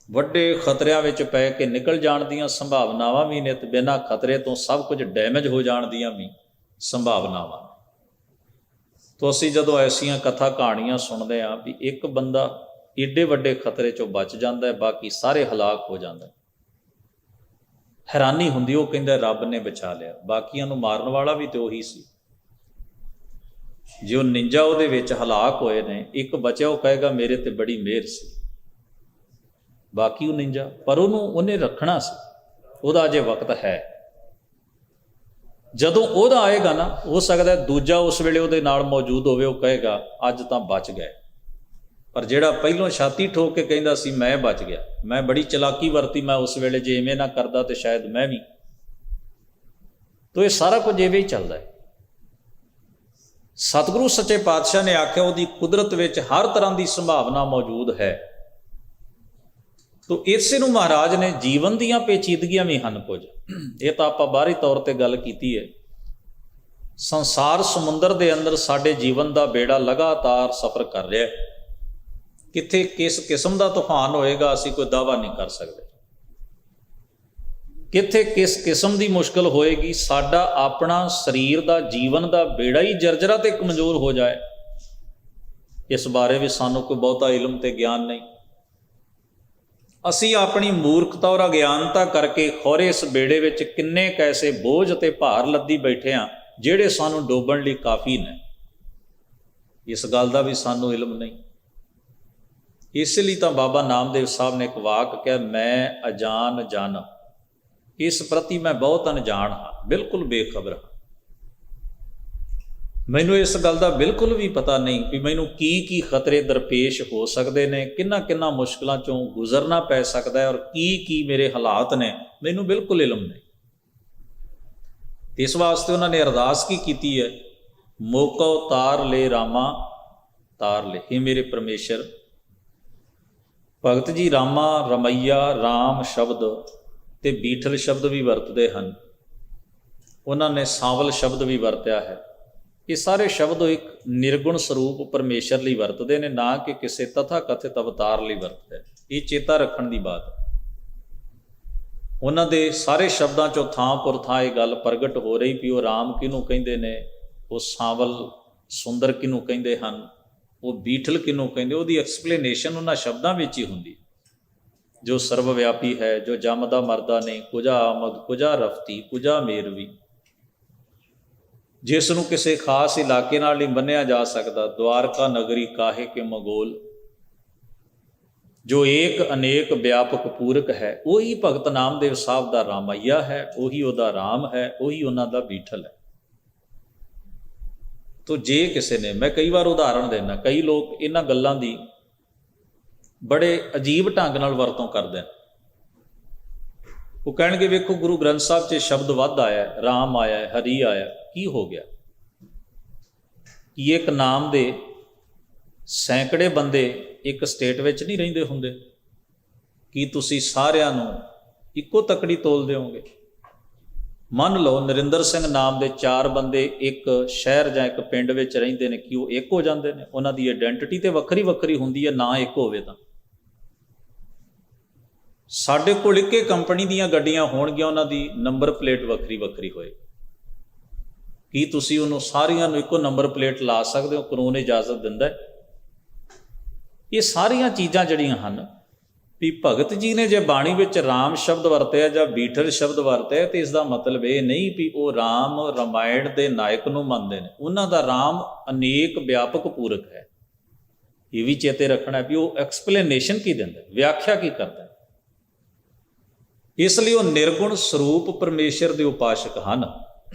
ਵੱਡੇ ਖਤਰਿਆਂ ਵਿੱਚ ਪੈ ਕੇ ਨਿਕਲ ਜਾਣ ਦੀਆਂ ਸੰਭਾਵਨਾਵਾਂ ਵੀ ਨੇ, ਤੇ ਬਿਨਾਂ ਖਤਰੇ ਤੋਂ ਸਭ ਕੁਝ ਡੈਮੇਜ ਹੋ ਜਾਣ ਦੀਆਂ ਵੀ ਸੰਭਾਵਨਾਵਾਂ। ਤੋਂ ਅਸੀਂ ਜਦੋਂ ਐਸੀਆਂ ਕਥਾ ਕਹਾਣੀਆਂ ਸੁਣਦੇ ਹਾਂ ਵੀ ਇੱਕ ਬੰਦਾ ਏਡੇ ਵੱਡੇ ਖਤਰੇ 'ਚੋਂ ਬਚ ਜਾਂਦਾ ਹੈ, ਬਾਕੀ ਸਾਰੇ ਹਲਾਕ ਹੋ ਜਾਂਦੇ, ਹੈਰਾਨੀ ਹੁੰਦੀ। ਉਹ ਕਹਿੰਦਾ ਰੱਬ ਨੇ ਬਚਾ ਲਿਆ, ਬਾਕੀਆਂ ਨੂੰ ਮਾਰਨ ਵਾਲਾ ਵੀ ਤੇ ਉਹੀ ਸੀ। ਜੇ ਉਹ ਨਿੰਜਾ ਉਹਦੇ ਵਿੱਚ ਹਲਾਕ ਹੋਏ ਨੇ, ਇੱਕ ਬਚਿਆ, ਉਹ ਕਹੇਗਾ ਮੇਰੇ ਤੇ ਬੜੀ ਮਿਹਰ ਸੀ। ਬਾਕੀ ਉਹ ਨਿੰਜਾ, ਪਰ ਉਹਨੇ ਰੱਖਣਾ ਸੀ, ਉਹਦਾ ਅਜੇ ਵਕਤ ਹੈ। ਜਦੋਂ ਉਹਦਾ ਆਏਗਾ ਨਾ, ਹੋ ਸਕਦਾ ਦੂਜਾ ਉਸ ਵੇਲੇ ਉਹਦੇ ਨਾਲ ਮੌਜੂਦ ਹੋਵੇ, ਉਹ ਕਹੇਗਾ ਅੱਜ ਤਾਂ ਬਚ ਗਏ। ਪਰ ਜਿਹੜਾ ਪਹਿਲੋਂ ਛਾਤੀ ਠੋਕ ਕੇ ਕਹਿੰਦਾ ਸੀ ਮੈਂ ਬਚ ਗਿਆ, ਮੈਂ ਬੜੀ ਚਲਾਕੀ ਵਰਤੀ, ਮੈਂ ਉਸ ਵੇਲੇ ਜੇ ਇਵੇਂ ਨਾ ਕਰਦਾ ਤੇ ਸ਼ਾਇਦ ਮੈਂ ਵੀ। ਤੋ ਇਹ ਸਾਰਾ ਕੁਝ ਇਵੇਂ ਹੀ ਚੱਲਦਾ ਹੈ। ਸਤਿਗੁਰੂ ਸੱਚੇ ਪਾਤਸ਼ਾਹ ਨੇ ਆਖਿਆ ਉਹਦੀ ਕੁਦਰਤ ਵਿੱਚ ਹਰ ਤਰ੍ਹਾਂ ਦੀ ਸੰਭਾਵਨਾ ਮੌਜੂਦ ਹੈ। ਤੋ ਇਸੇ ਨੂੰ ਮਹਾਰਾਜ ਨੇ ਜੀਵਨ ਦੀਆਂ ਪੇਚੀਦਗੀਆਂ ਵੀ ਹਨ ਕੁਝ। ਇਹ ਤਾਂ ਆਪਾਂ ਬਾਹਰੀ ਤੌਰ ਤੇ ਗੱਲ ਕੀਤੀ ਹੈ। ਸੰਸਾਰ ਸਮੁੰਦਰ ਦੇ ਅੰਦਰ ਸਾਡੇ ਜੀਵਨ ਦਾ ਬੇੜਾ ਲਗਾਤਾਰ ਸਫ਼ਰ ਕਰ ਰਿਹਾ ਹੈ। ਕਿੱਥੇ ਕਿਸ ਕਿਸਮ ਦਾ ਤੂਫਾਨ ਹੋਏਗਾ ਅਸੀਂ ਕੋਈ ਦਾਅਵਾ ਨਹੀਂ ਕਰ ਸਕਦੇ। ਕਿੱਥੇ ਕਿਸ ਕਿਸਮ ਦੀ ਮੁਸ਼ਕਲ ਹੋਏਗੀ, ਸਾਡਾ ਆਪਣਾ ਸਰੀਰ ਦਾ ਜੀਵਨ ਦਾ ਬੇੜਾ ਹੀ ਜਰਜਰਾ ਤੇ ਕਮਜ਼ੋਰ ਹੋ ਜਾਏ, ਇਸ ਬਾਰੇ ਵੀ ਸਾਨੂੰ ਕੋਈ ਬਹੁਤਾ ਇਲਮ ਤੇ ਗਿਆਨ ਨਹੀਂ। ਅਸੀਂ ਆਪਣੀ ਮੂਰਖਤਾ ਔਰ ਅਗਿਆਨਤਾ ਕਰਕੇ ਖੌਰੇ ਇਸ ਬੇੜੇ ਵਿੱਚ ਕਿੰਨੇ ਕੈਸੇ ਬੋਝ ਅਤੇ ਭਾਰ ਲੱਦੀ ਬੈਠੇ ਹਾਂ ਜਿਹੜੇ ਸਾਨੂੰ ਡੋਬਣ ਲਈ ਕਾਫੀ ਨੇ। ਇਸ ਗੱਲ ਦਾ ਵੀ ਸਾਨੂੰ ਇਲਮ ਨਹੀਂ। ਇਸ ਲਈ ਤਾਂ ਬਾਬਾ ਨਾਮਦੇਵ ਸਾਹਿਬ ਨੇ ਇੱਕ ਵਾਕ ਕਿਹਾ, ਮੈਂ ਅਜਾਨ ਜਾਣਾ, ਇਸ ਪ੍ਰਤੀ ਮੈਂ ਬਹੁਤ ਅਣਜਾਣ ਹਾਂ, ਬਿਲਕੁਲ ਬੇਖਬਰ ਹਾਂ। ਮੈਨੂੰ ਇਸ ਗੱਲ ਦਾ ਬਿਲਕੁਲ ਵੀ ਪਤਾ ਨਹੀਂ ਕਿ ਮੈਨੂੰ ਕੀ ਖਤਰੇ ਦਰਪੇਸ਼ ਹੋ ਸਕਦੇ ਨੇ, ਕਿੰਨਾ ਮੁਸ਼ਕਲਾਂ 'ਚੋਂ ਗੁਜ਼ਰਨਾ ਪੈ ਸਕਦਾ ਹੈ, ਔਰ ਕੀ ਮੇਰੇ ਹਾਲਾਤ ਨੇ, ਮੈਨੂੰ ਬਿਲਕੁਲ ਇਲਮ ਨਹੀਂ। ਇਸ ਵਾਸਤੇ ਉਹਨਾਂ ਨੇ ਅਰਦਾਸ ਕੀ ਕੀਤੀ ਹੈ, ਮੋਕੋ ਤਾਰ ਲੈ ਰਾਮਾ ਤਾਰ ਲੈ। ਇਹ ਮੇਰੇ ਪਰਮੇਸ਼ਰ, ਭਗਤ ਜੀ ਰਾਮਾ, ਰਮਈਆ, ਰਾਮ ਸ਼ਬਦ ਤੇ ਬੀਠਲ ਸ਼ਬਦ ਵੀ ਵਰਤਦੇ ਹਨ। ਉਹਨਾਂ ਨੇ ਸਾਵਲ ਸ਼ਬਦ ਵੀ ਵਰਤਿਆ ਹੈ। ਇਹ ਸਾਰੇ ਸ਼ਬਦ ਇੱਕ ਨਿਰਗੁਣ ਸਰੂਪ ਪਰਮੇਸ਼ਰ ਲਈ ਵਰਤਦੇ ਨੇ, ਨਾ ਕਿ ਕਿਸੇ ਤਥਾ ਕਥਿਤ ਅਵਤਾਰ ਲਈ ਵਰਤਦੇ। ਇਹ ਚੇਤਾ ਰੱਖਣ ਦੀ ਬਾਤ ਹੈ। ਉਹਨਾਂ ਦੇ ਸਾਰੇ ਸ਼ਬਦਾਂ 'ਚੋਂ ਥਾਂ ਪੁਰ ਥਾਂ ਇਹ ਗੱਲ ਪ੍ਰਗਟ ਹੋ ਰਹੀ ਵੀ ਉਹ ਰਾਮ ਕਿਹਨੂੰ ਕਹਿੰਦੇ ਨੇ, ਉਹ ਸਾਵਲ ਸੁੰਦਰ ਕਿਹਨੂੰ ਕਹਿੰਦੇ ਹਨ, ਉਹ ਬੀਠਲ ਕਿਹਨੂੰ ਕਹਿੰਦੇ। ਉਹਦੀ ਐਕਸਪਲੇਨੇਸ਼ਨ ਉਹਨਾਂ ਸ਼ਬਦਾਂ ਵਿੱਚ ਹੀ ਹੁੰਦੀ, ਜੋ ਸਰਵ ਵਿਆਪੀ ਹੈ, ਜੋ ਜੰਮਦਾ ਮਰਦਾ ਨਹੀਂ, ਕੁਜਾ ਆਮਦ ਕੁਜਾ ਰਫਤੀ ਕੁਜਾ ਮੇਰਵੀ, ਜਿਸ ਨੂੰ ਕਿਸੇ ਖਾਸ ਇਲਾਕੇ ਨਾਲ ਨਹੀਂ ਬੰਨਿਆ ਜਾ ਸਕਦਾ। ਦੁਆਰਕਾ ਨਗਰੀ ਕਾਹੇ ਕੇ ਮਗੋਲ, ਜੋ ਏਕ ਅਨੇਕ ਵਿਆਪਕ ਪੂਰਕ ਹੈ। ਉਹੀ ਭਗਤ ਨਾਮਦੇਵ ਸਾਹਿਬ ਦਾ ਰਾਮਈਆ ਹੈ, ਉਹੀ ਉਹਦਾ ਰਾਮ ਹੈ, ਉਹੀ ਉਹਨਾਂ ਦਾ ਬੀਠਲ ਹੈ। ਤੋ ਜੇ ਕਿਸੇ ਨੇ, ਮੈਂ ਕਈ ਵਾਰ ਉਦਾਹਰਣ ਦੇਣਾ, ਕਈ ਲੋਕ ਇਹਨਾਂ ਗੱਲਾਂ ਦੀ ਬੜੇ ਅਜੀਬ ਢੰਗ ਨਾਲ ਵਰਤੋਂ ਕਰਦੇ ਨੇ। ਉਹ ਕਹਿਣਗੇ ਵੇਖੋ ਗੁਰੂ ਗ੍ਰੰਥ ਸਾਹਿਬ 'ਚ ਸ਼ਬਦ ਵੱਧ ਆਇਆ, ਰਾਮ ਆਇਆ, ਹਰੀ ਆਇਆ, ਕੀ ਹੋ ਗਿਆ? ਕਿ ਇੱਕ ਨਾਮ ਦੇ ਸੈਂਕੜੇ ਬੰਦੇ ਇੱਕ ਸਟੇਟ ਵਿੱਚ ਨਹੀਂ ਰਹਿੰਦੇ ਹੁੰਦੇ? ਕੀ ਤੁਸੀਂ ਸਾਰਿਆਂ ਨੂੰ ਇੱਕੋ ਤਕੜੀ ਤੋਲ ਦਿਓਗੇ? ਮੰਨ ਲਓ ਨਰਿੰਦਰ ਸਿੰਘ ਨਾਮ ਦੇ 4 ਬੰਦੇ ਇੱਕ ਸ਼ਹਿਰ ਜਾਂ ਇੱਕ ਪਿੰਡ ਵਿੱਚ ਰਹਿੰਦੇ ਨੇ, ਕਿ ਉਹ ਇੱਕ ਹੋ ਜਾਂਦੇ ਨੇ? ਉਹਨਾਂ ਦੀ ਆਇਡੈਂਟੀਟੀ ਤੇ ਵੱਖਰੀ ਵੱਖਰੀ ਹੁੰਦੀ ਹੈ, ਨਾ ਇੱਕ ਹੋਵੇ ਤਾਂ। ਸਾਡੇ ਕੋਲ ਇੱਕੇ ਕੰਪਨੀ ਦੀਆਂ ਗੱਡੀਆਂ ਹੋਣਗੀਆਂ, ਉਹਨਾਂ ਦੀ ਨੰਬਰ ਪਲੇਟ ਵੱਖਰੀ ਵੱਖਰੀ ਹੋਏ। ਕੀ ਤੁਸੀਂ ਉਹਨੂੰ ਸਾਰੀਆਂ ਨੂੰ ਇੱਕੋ ਨੰਬਰ ਪਲੇਟ ਲਾ ਸਕਦੇ ਹੋ? ਕਾਨੂੰਨ ਇਜਾਜ਼ਤ ਦਿੰਦਾ ਹੈ? ਇਹ ਸਾਰੀਆਂ ਚੀਜ਼ਾਂ ਜਿਹੜੀਆਂ ਹਨ, ਵੀ ਭਗਤ ਜੀ ਨੇ ਜੇ ਬਾਣੀ ਵਿੱਚ ਰਾਮ ਸ਼ਬਦ ਵਰਤਿਆ ਜਾਂ ਬੀਠਲ ਸ਼ਬਦ ਵਰਤਿਆ, ਤੇ ਇਸ ਦਾ ਮਤਲਬ ਇਹ ਨਹੀਂ ਵੀ ਉਹ ਰਾਮ ਰਾਮਾਇਣ ਦੇ ਨਾਇਕ ਨੂੰ ਮੰਨਦੇ ਨੇ। ਉਹਨਾਂ ਦਾ ਰਾਮ ਅਨੇਕ ਵਿਆਪਕ ਪੂਰਕ ਹੈ। ਇਹ ਵੀ ਚੇਤੇ ਰੱਖਣਾ ਵੀ ਉਹ ਐਕਸਪਲੇਨੇਸ਼ਨ ਕੀ ਦਿੰਦਾ, ਵਿਆਖਿਆ ਕੀ ਕਰਦਾ। ਇਸ ਲਈ ਉਹ ਨਿਰਗੁਣ ਸਰੂਪ ਪਰਮੇਸ਼ਰ ਦੇ ਉਪਾਸ਼ਕ ਹਨ,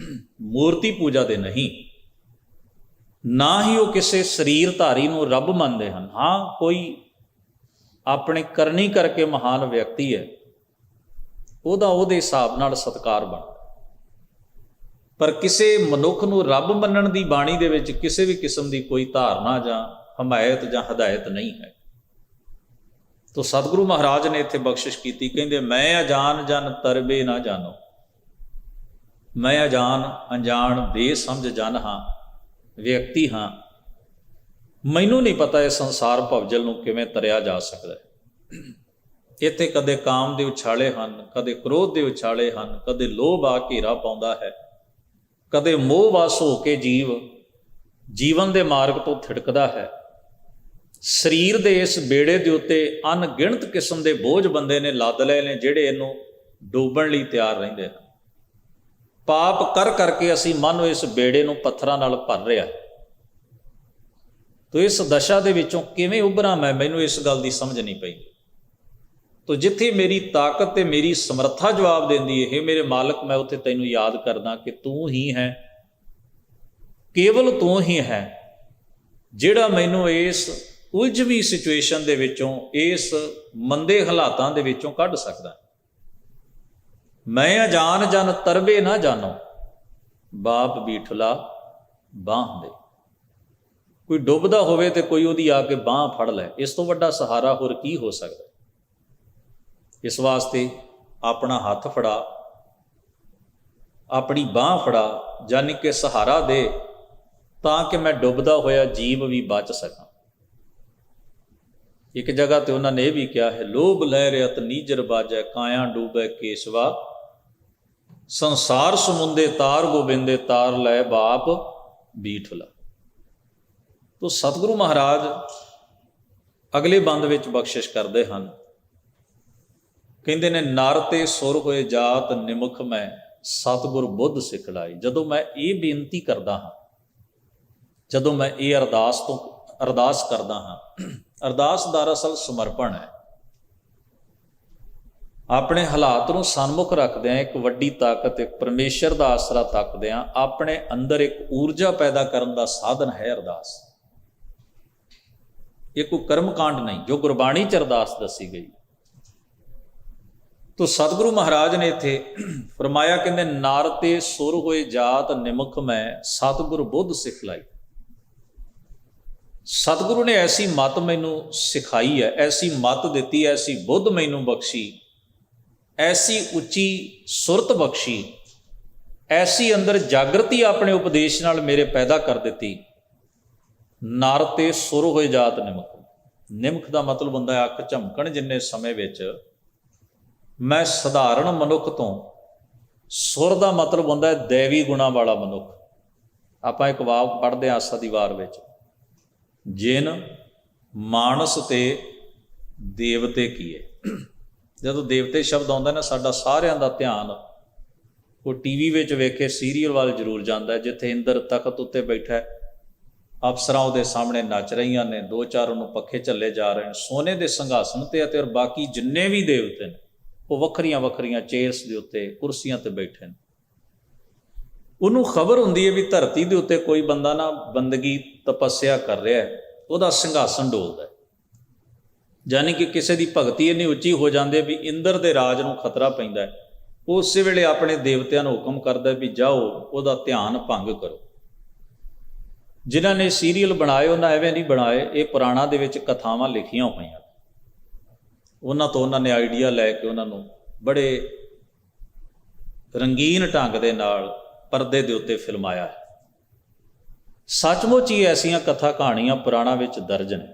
ਮੂਰਤੀ ਪੂਜਾ ਦੇ ਨਹੀਂ। ਨਾ ਹੀ ਉਹ ਕਿਸੇ ਸਰੀਰ ਧਾਰੀ ਨੂੰ ਰੱਬ ਮੰਨਦੇ ਹਨ। ਹਾਂ, ਕੋਈ ਆਪਣੇ ਕਰਨੀ ਕਰਕੇ ਮਹਾਨ ਵਿਅਕਤੀ ਹੈ, ਉਹਦਾ ਉਹਦੇ ਹਿਸਾਬ ਨਾਲ ਸਤਿਕਾਰ ਬਣਦਾ, ਪਰ ਕਿਸੇ ਮਨੁੱਖ ਨੂੰ ਰੱਬ ਮੰਨਣ ਦੀ ਬਾਣੀ ਦੇ ਵਿੱਚ ਕਿਸੇ ਵੀ ਕਿਸਮ ਦੀ ਕੋਈ ਧਾਰਨਾ ਜਾਂ ਹਮਾਇਤ ਜਾਂ ਹਦਾਇਤ ਨਹੀਂ ਹੈ। ਤੋ ਸਤਿਗੁਰੂ ਮਹਾਰਾਜ ਨੇ ਇੱਥੇ ਬਖਸ਼ਿਸ਼ ਕੀਤੀ, ਕਹਿੰਦੇ ਮੈਂ ਅਜਾਨ ਜਨ ਤਰਬੇ ਨਾ ਜਾਣੋ। ਮੈਂ ਅਣਜਾਣ ਬੇਸਮਝ ਜਨ ਹਾਂ, ਵਿਅਕਤੀ ਹਾਂ। ਮੈਨੂੰ ਨਹੀਂ ਪਤਾ ਇਹ ਸੰਸਾਰ ਭਵਜਲ ਨੂੰ ਕਿਵੇਂ ਤਰਿਆ ਜਾ ਸਕਦਾ ਹੈ। ਇੱਥੇ ਕਦੇ ਕਾਮ ਦੇ ਉਛਾਲੇ ਹਨ, ਕਦੇ ਕ੍ਰੋਧ ਦੇ ਉਛਾਲੇ ਹਨ, ਕਦੇ ਲੋਭ ਆ ਘੇਰਾ ਪਾਉਂਦਾ ਹੈ, ਕਦੇ ਮੋਹ ਵਸ ਹੋ ਕੇ ਜੀਵਨ ਦੇ ਮਾਰਗ ਤੋਂ ਥਿੜਕਦਾ ਹੈ। ਸਰੀਰ ਦੇ ਇਸ ਬੇੜੇ ਦੇ ਉੱਤੇ ਅਣਗਿਣਤ ਕਿਸਮ ਦੇ ਬੋਝ ਬੰਦੇ ਨੇ ਲੱਦ ਲਏ ਨੇ, ਜਿਹੜੇ ਇਹਨੂੰ ਡੋਬਣ ਲਈ ਤਿਆਰ ਰਹਿੰਦੇ ਹਨ। ਪਾਪ ਕਰ ਕਰਕੇ ਅਸੀਂ ਮਨ ਇਸ ਬੇੜੇ ਨੂੰ ਪੱਥਰਾਂ ਨਾਲ ਭਰ ਰਿਹਾ। ਤੋ ਇਸ ਦਸ਼ਾ ਦੇ ਵਿੱਚੋਂ ਕਿਵੇਂ ਉੱਭਰਾਂ ਮੈਂ, ਮੈਨੂੰ ਇਸ ਗੱਲ ਦੀ ਸਮਝ ਨਹੀਂ ਪਈ। ਤੋ ਜਿੱਥੇ ਮੇਰੀ ਤਾਕਤ ਤੇ ਮੇਰੀ ਸਮਰੱਥਾ ਜਵਾਬ ਦਿੰਦੀ ਹੈ, ਮੇਰੇ ਮਾਲਕ ਮੈਂ ਉੱਥੇ ਤੈਨੂੰ ਯਾਦ ਕਰਦਾ ਕਿ ਤੂੰ ਹੀ ਹੈ, ਕੇਵਲ ਤੂੰ ਹੀ ਹੈ ਜਿਹੜਾ ਮੈਨੂੰ ਇਸ ਉਲਝਵੀਂ ਸਿਚੁਏਸ਼ਨ ਦੇ ਵਿੱਚੋਂ, ਇਸ ਮੰਦੇ ਹਾਲਾਤਾਂ ਦੇ ਵਿੱਚੋਂ ਕੱਢ ਸਕਦਾ। ਮੈਂ ਅਜਾਨ ਜਨ ਤਰਬੇ ਨਾ ਜਾਣੋ, ਬਾਪ ਬੀਠਲਾ ਬਾਂਹ ਦੇ। ਕੋਈ ਡੁੱਬਦਾ ਹੋਵੇ ਤੇ ਕੋਈ ਉਹਦੀ ਆ ਕੇ ਬਾਂਹ ਫੜ ਲੈ, ਇਸ ਤੋਂ ਵੱਡਾ ਸਹਾਰਾ ਹੋਰ ਕੀ ਹੋ ਸਕਦਾ। ਇਸ ਵਾਸਤੇ ਆਪਣਾ ਹੱਥ ਫੜਾ, ਆਪਣੀ ਬਾਂਹ ਫੜਾ, ਜਾਨੀ ਕਿ ਸਹਾਰਾ ਦੇ, ਤਾਂ ਕਿ ਮੈਂ ਡੁੱਬਦਾ ਹੋਇਆ ਜੀਵ ਵੀ ਬਚ ਸਕਾਂ। ਇੱਕ ਜਗ੍ਹਾ ਤੇ ਉਹਨਾਂ ਨੇ ਇਹ ਵੀ ਕਿਹਾ ਹੈ, ਲੋਭ ਲੈ ਰਿਅਤ ਨੀਜਰ ਬਾਜੈ, ਕਾਇਆ ਡੂਬੈ ਕੇਸਵਾ, ਸੰਸਾਰ ਸਮੁੰਦੇ ਤਾਰ ਗੋਬਿੰਦੇ, ਤਾਰ ਲੈ ਬਾਪ ਬੀਠਲਾ। ਤੋ ਸਤਿਗੁਰੂ ਮਹਾਰਾਜ ਅਗਲੇ ਬੰਦ ਵਿੱਚ ਬਖਸ਼ਿਸ਼ ਕਰਦੇ ਹਨ, ਕਹਿੰਦੇ ਨੇ ਨਰ ਤੇ ਸੁਰ ਹੋਏ ਜਾਤ ਨਿਮਖ ਮੈਂ, ਸਤਿਗੁਰ ਬੁੱਧ ਸਿਖਲਾਈ। ਜਦੋਂ ਮੈਂ ਇਹ ਬੇਨਤੀ ਕਰਦਾ ਹਾਂ, ਜਦੋਂ ਮੈਂ ਇਹ ਅਰਦਾਸ ਕਰਦਾ ਹਾਂ, ਅਰਦਾਸ ਦਰਅਸਲ ਸਮਰਪਣ ਹੈ। ਆਪਣੇ ਹਾਲਾਤ ਨੂੰ ਸਨਮੁਖ ਰੱਖਦਿਆਂ, ਇੱਕ ਵੱਡੀ ਤਾਕਤ, ਇੱਕ ਪਰਮੇਸ਼ਰ ਦਾ ਆਸਰਾ ਤੱਕਦਿਆਂ, ਆਪਣੇ ਅੰਦਰ ਇੱਕ ਊਰਜਾ ਪੈਦਾ ਕਰਨ ਦਾ ਸਾਧਨ ਹੈ ਅਰਦਾਸ। ਇਹ ਕੋਈ ਕਰਮ ਕਾਂਡ ਨਹੀਂ ਜੋ ਗੁਰਬਾਣੀ 'ਚ ਅਰਦਾਸ ਦੱਸੀ ਗਈ। ਤੋ ਸਤਿਗੁਰੂ ਮਹਾਰਾਜ ਨੇ ਇੱਥੇ ਫਰਮਾਇਆ, ਕਹਿੰਦੇ ਨਰ ਤੇ ਸੁਰ ਹੋਏ ਜਾਤ ਨਿਮਖ ਮੈਂ ਸਤਿਗੁਰ ਬੁੱਧ ਸਿਖਲਾਈ। ਸਤਿਗੁਰੂ ਨੇ ਐਸੀ ਮੱਤ ਮੈਨੂੰ ਸਿਖਾਈ ਹੈ, ਐਸੀ ਮੱਤ ਦਿੱਤੀ, ਐਸੀ ਬੁੱਧ ਮੈਨੂੰ ਬਖਸ਼ੀ, ਐਸੀ ਉੱਚੀ ਸੁਰਤ ਬਖਸ਼ੀ, ਐਸੀ ਅੰਦਰ ਜਾਗਰਤੀ ਆਪਣੇ ਉਪਦੇਸ਼ ਨਾਲ ਮੇਰੇ ਪੈਦਾ ਕਰ ਦਿੱਤੀ। ਨਰ ਤੇ ਸੁਰ ਹੋਏ ਜਾਤ ਨਿਮਖ। ਨਿਮਖ ਦਾ ਮਤਲਬ ਹੁੰਦਾ ਹੈ ਅੱਖ ਝਮਕਣ ਜਿੰਨੇ ਸਮੇਂ ਵਿੱਚ ਮੈਂ ਸਧਾਰਨ ਮਨੁੱਖ ਤੋਂ, ਸੁਰ ਦਾ ਮਤਲਬ ਹੁੰਦਾ ਹੈ ਦੈਵੀ ਗੁਣਾਂ ਵਾਲਾ ਮਨੁੱਖ। ਆਪਾਂ ਇੱਕ ਵਾਕ ਪੜ੍ਹਦੇ ਹਾਂ ਆਸਾ ਦੀ ਵਾਰ ਵਿੱਚ, ਜਿਨ ਮਾਨਸ ਤੇ ਦੇਵਤੇ ਕੀਏ। ਜਦੋਂ ਦੇਵਤੇ ਸ਼ਬਦ ਆਉਂਦਾ ਨਾ, ਸਾਡਾ ਸਾਰਿਆਂ ਦਾ ਧਿਆਨ ਉਹ ਟੀਵੀ ਵਿੱਚ ਵੇਖੇ ਸੀਰੀਅਲ ਵੱਲ ਜ਼ਰੂਰ ਜਾਂਦਾ ਹੈ, ਜਿੱਥੇ ਇੰਦਰ ਤਖਤ ਉੱਤੇ ਬੈਠਾ, ਅਪਸਰਾਂ ਉਹਦੇ ਸਾਹਮਣੇ ਨੱਚ ਰਹੀਆਂ ਨੇ, ਦੋ ਚਾਰ ਉਹਨੂੰ ਪੱਖੇ ਝੱਲੇ ਜਾ ਰਹੇ ਨੇ, ਸੋਨੇ ਦੇ ਸਿੰਘਾਸਣ ਤੇ ਅਤੇ ਔਰ ਬਾਕੀ ਜਿੰਨੇ ਵੀ ਦੇਵਤੇ ਨੇ ਉਹ ਵੱਖਰੀਆਂ ਵੱਖਰੀਆਂ ਚੇਅਰਸ ਦੇ ਉੱਤੇ, ਕੁਰਸੀਆਂ ਤੇ ਬੈਠੇ ਨੇ। ਉਹਨੂੰ ਖਬਰ ਹੁੰਦੀ ਹੈ ਵੀ ਧਰਤੀ ਦੇ ਉੱਤੇ ਕੋਈ ਬੰਦਾ ਨਾ ਬੰਦਗੀ ਤਪੱਸਿਆ ਕਰ ਰਿਹਾ ਹੈ, ਉਹਦਾ ਸਿੰਘਾਸਣ ਡੋਲਦਾ ਹੈ। ਯਾਨੀ ਕਿ ਕਿਸੇ ਦੀ ਭਗਤੀ ਇੰਨੀ ਉੱਚੀ ਹੋ ਜਾਂਦੀ ਹੈ ਵੀ ਇੰਦਰ ਦੇ ਰਾਜ ਨੂੰ ਖਤਰਾ ਪੈਂਦਾ ਹੈ। ਉਹ ਉਸੇ ਵੇਲੇ ਆਪਣੇ ਦੇਵਤਿਆਂ ਨੂੰ ਹੁਕਮ ਕਰਦਾ ਵੀ ਜਾਓ ਉਹਦਾ ਧਿਆਨ ਭੰਗ ਕਰੋ। ਜਿਨ੍ਹਾਂ ਨੇ ਸੀਰੀਅਲ ਬਣਾਏ ਉਹਨਾਂ ਐਵੇਂ ਨਹੀਂ ਬਣਾਏ, ਇਹ ਪੁਰਾਣਾ ਦੇ ਵਿੱਚ ਕਥਾਵਾਂ ਲਿਖੀਆਂ ਹੋਈਆਂ, ਉਹਨਾਂ ਤੋਂ ਉਹਨਾਂ ਨੇ ਆਈਡੀਆ ਲੈ ਕੇ ਉਹਨਾਂ ਨੂੰ ਬੜੇ ਰੰਗੀਨ ਢੰਗ ਦੇ ਨਾਲ ਪਰਦੇ ਦੇ ਉੱਤੇ ਫਿਲਮਾਇਆ ਹੈ। ਸੱਚਮੁੱਚ ਹੀ ਐਸੀਆਂ ਕਥਾ ਕਹਾਣੀਆਂ ਪੁਰਾਣਾ ਵਿੱਚ ਦਰਜ ਨੇ।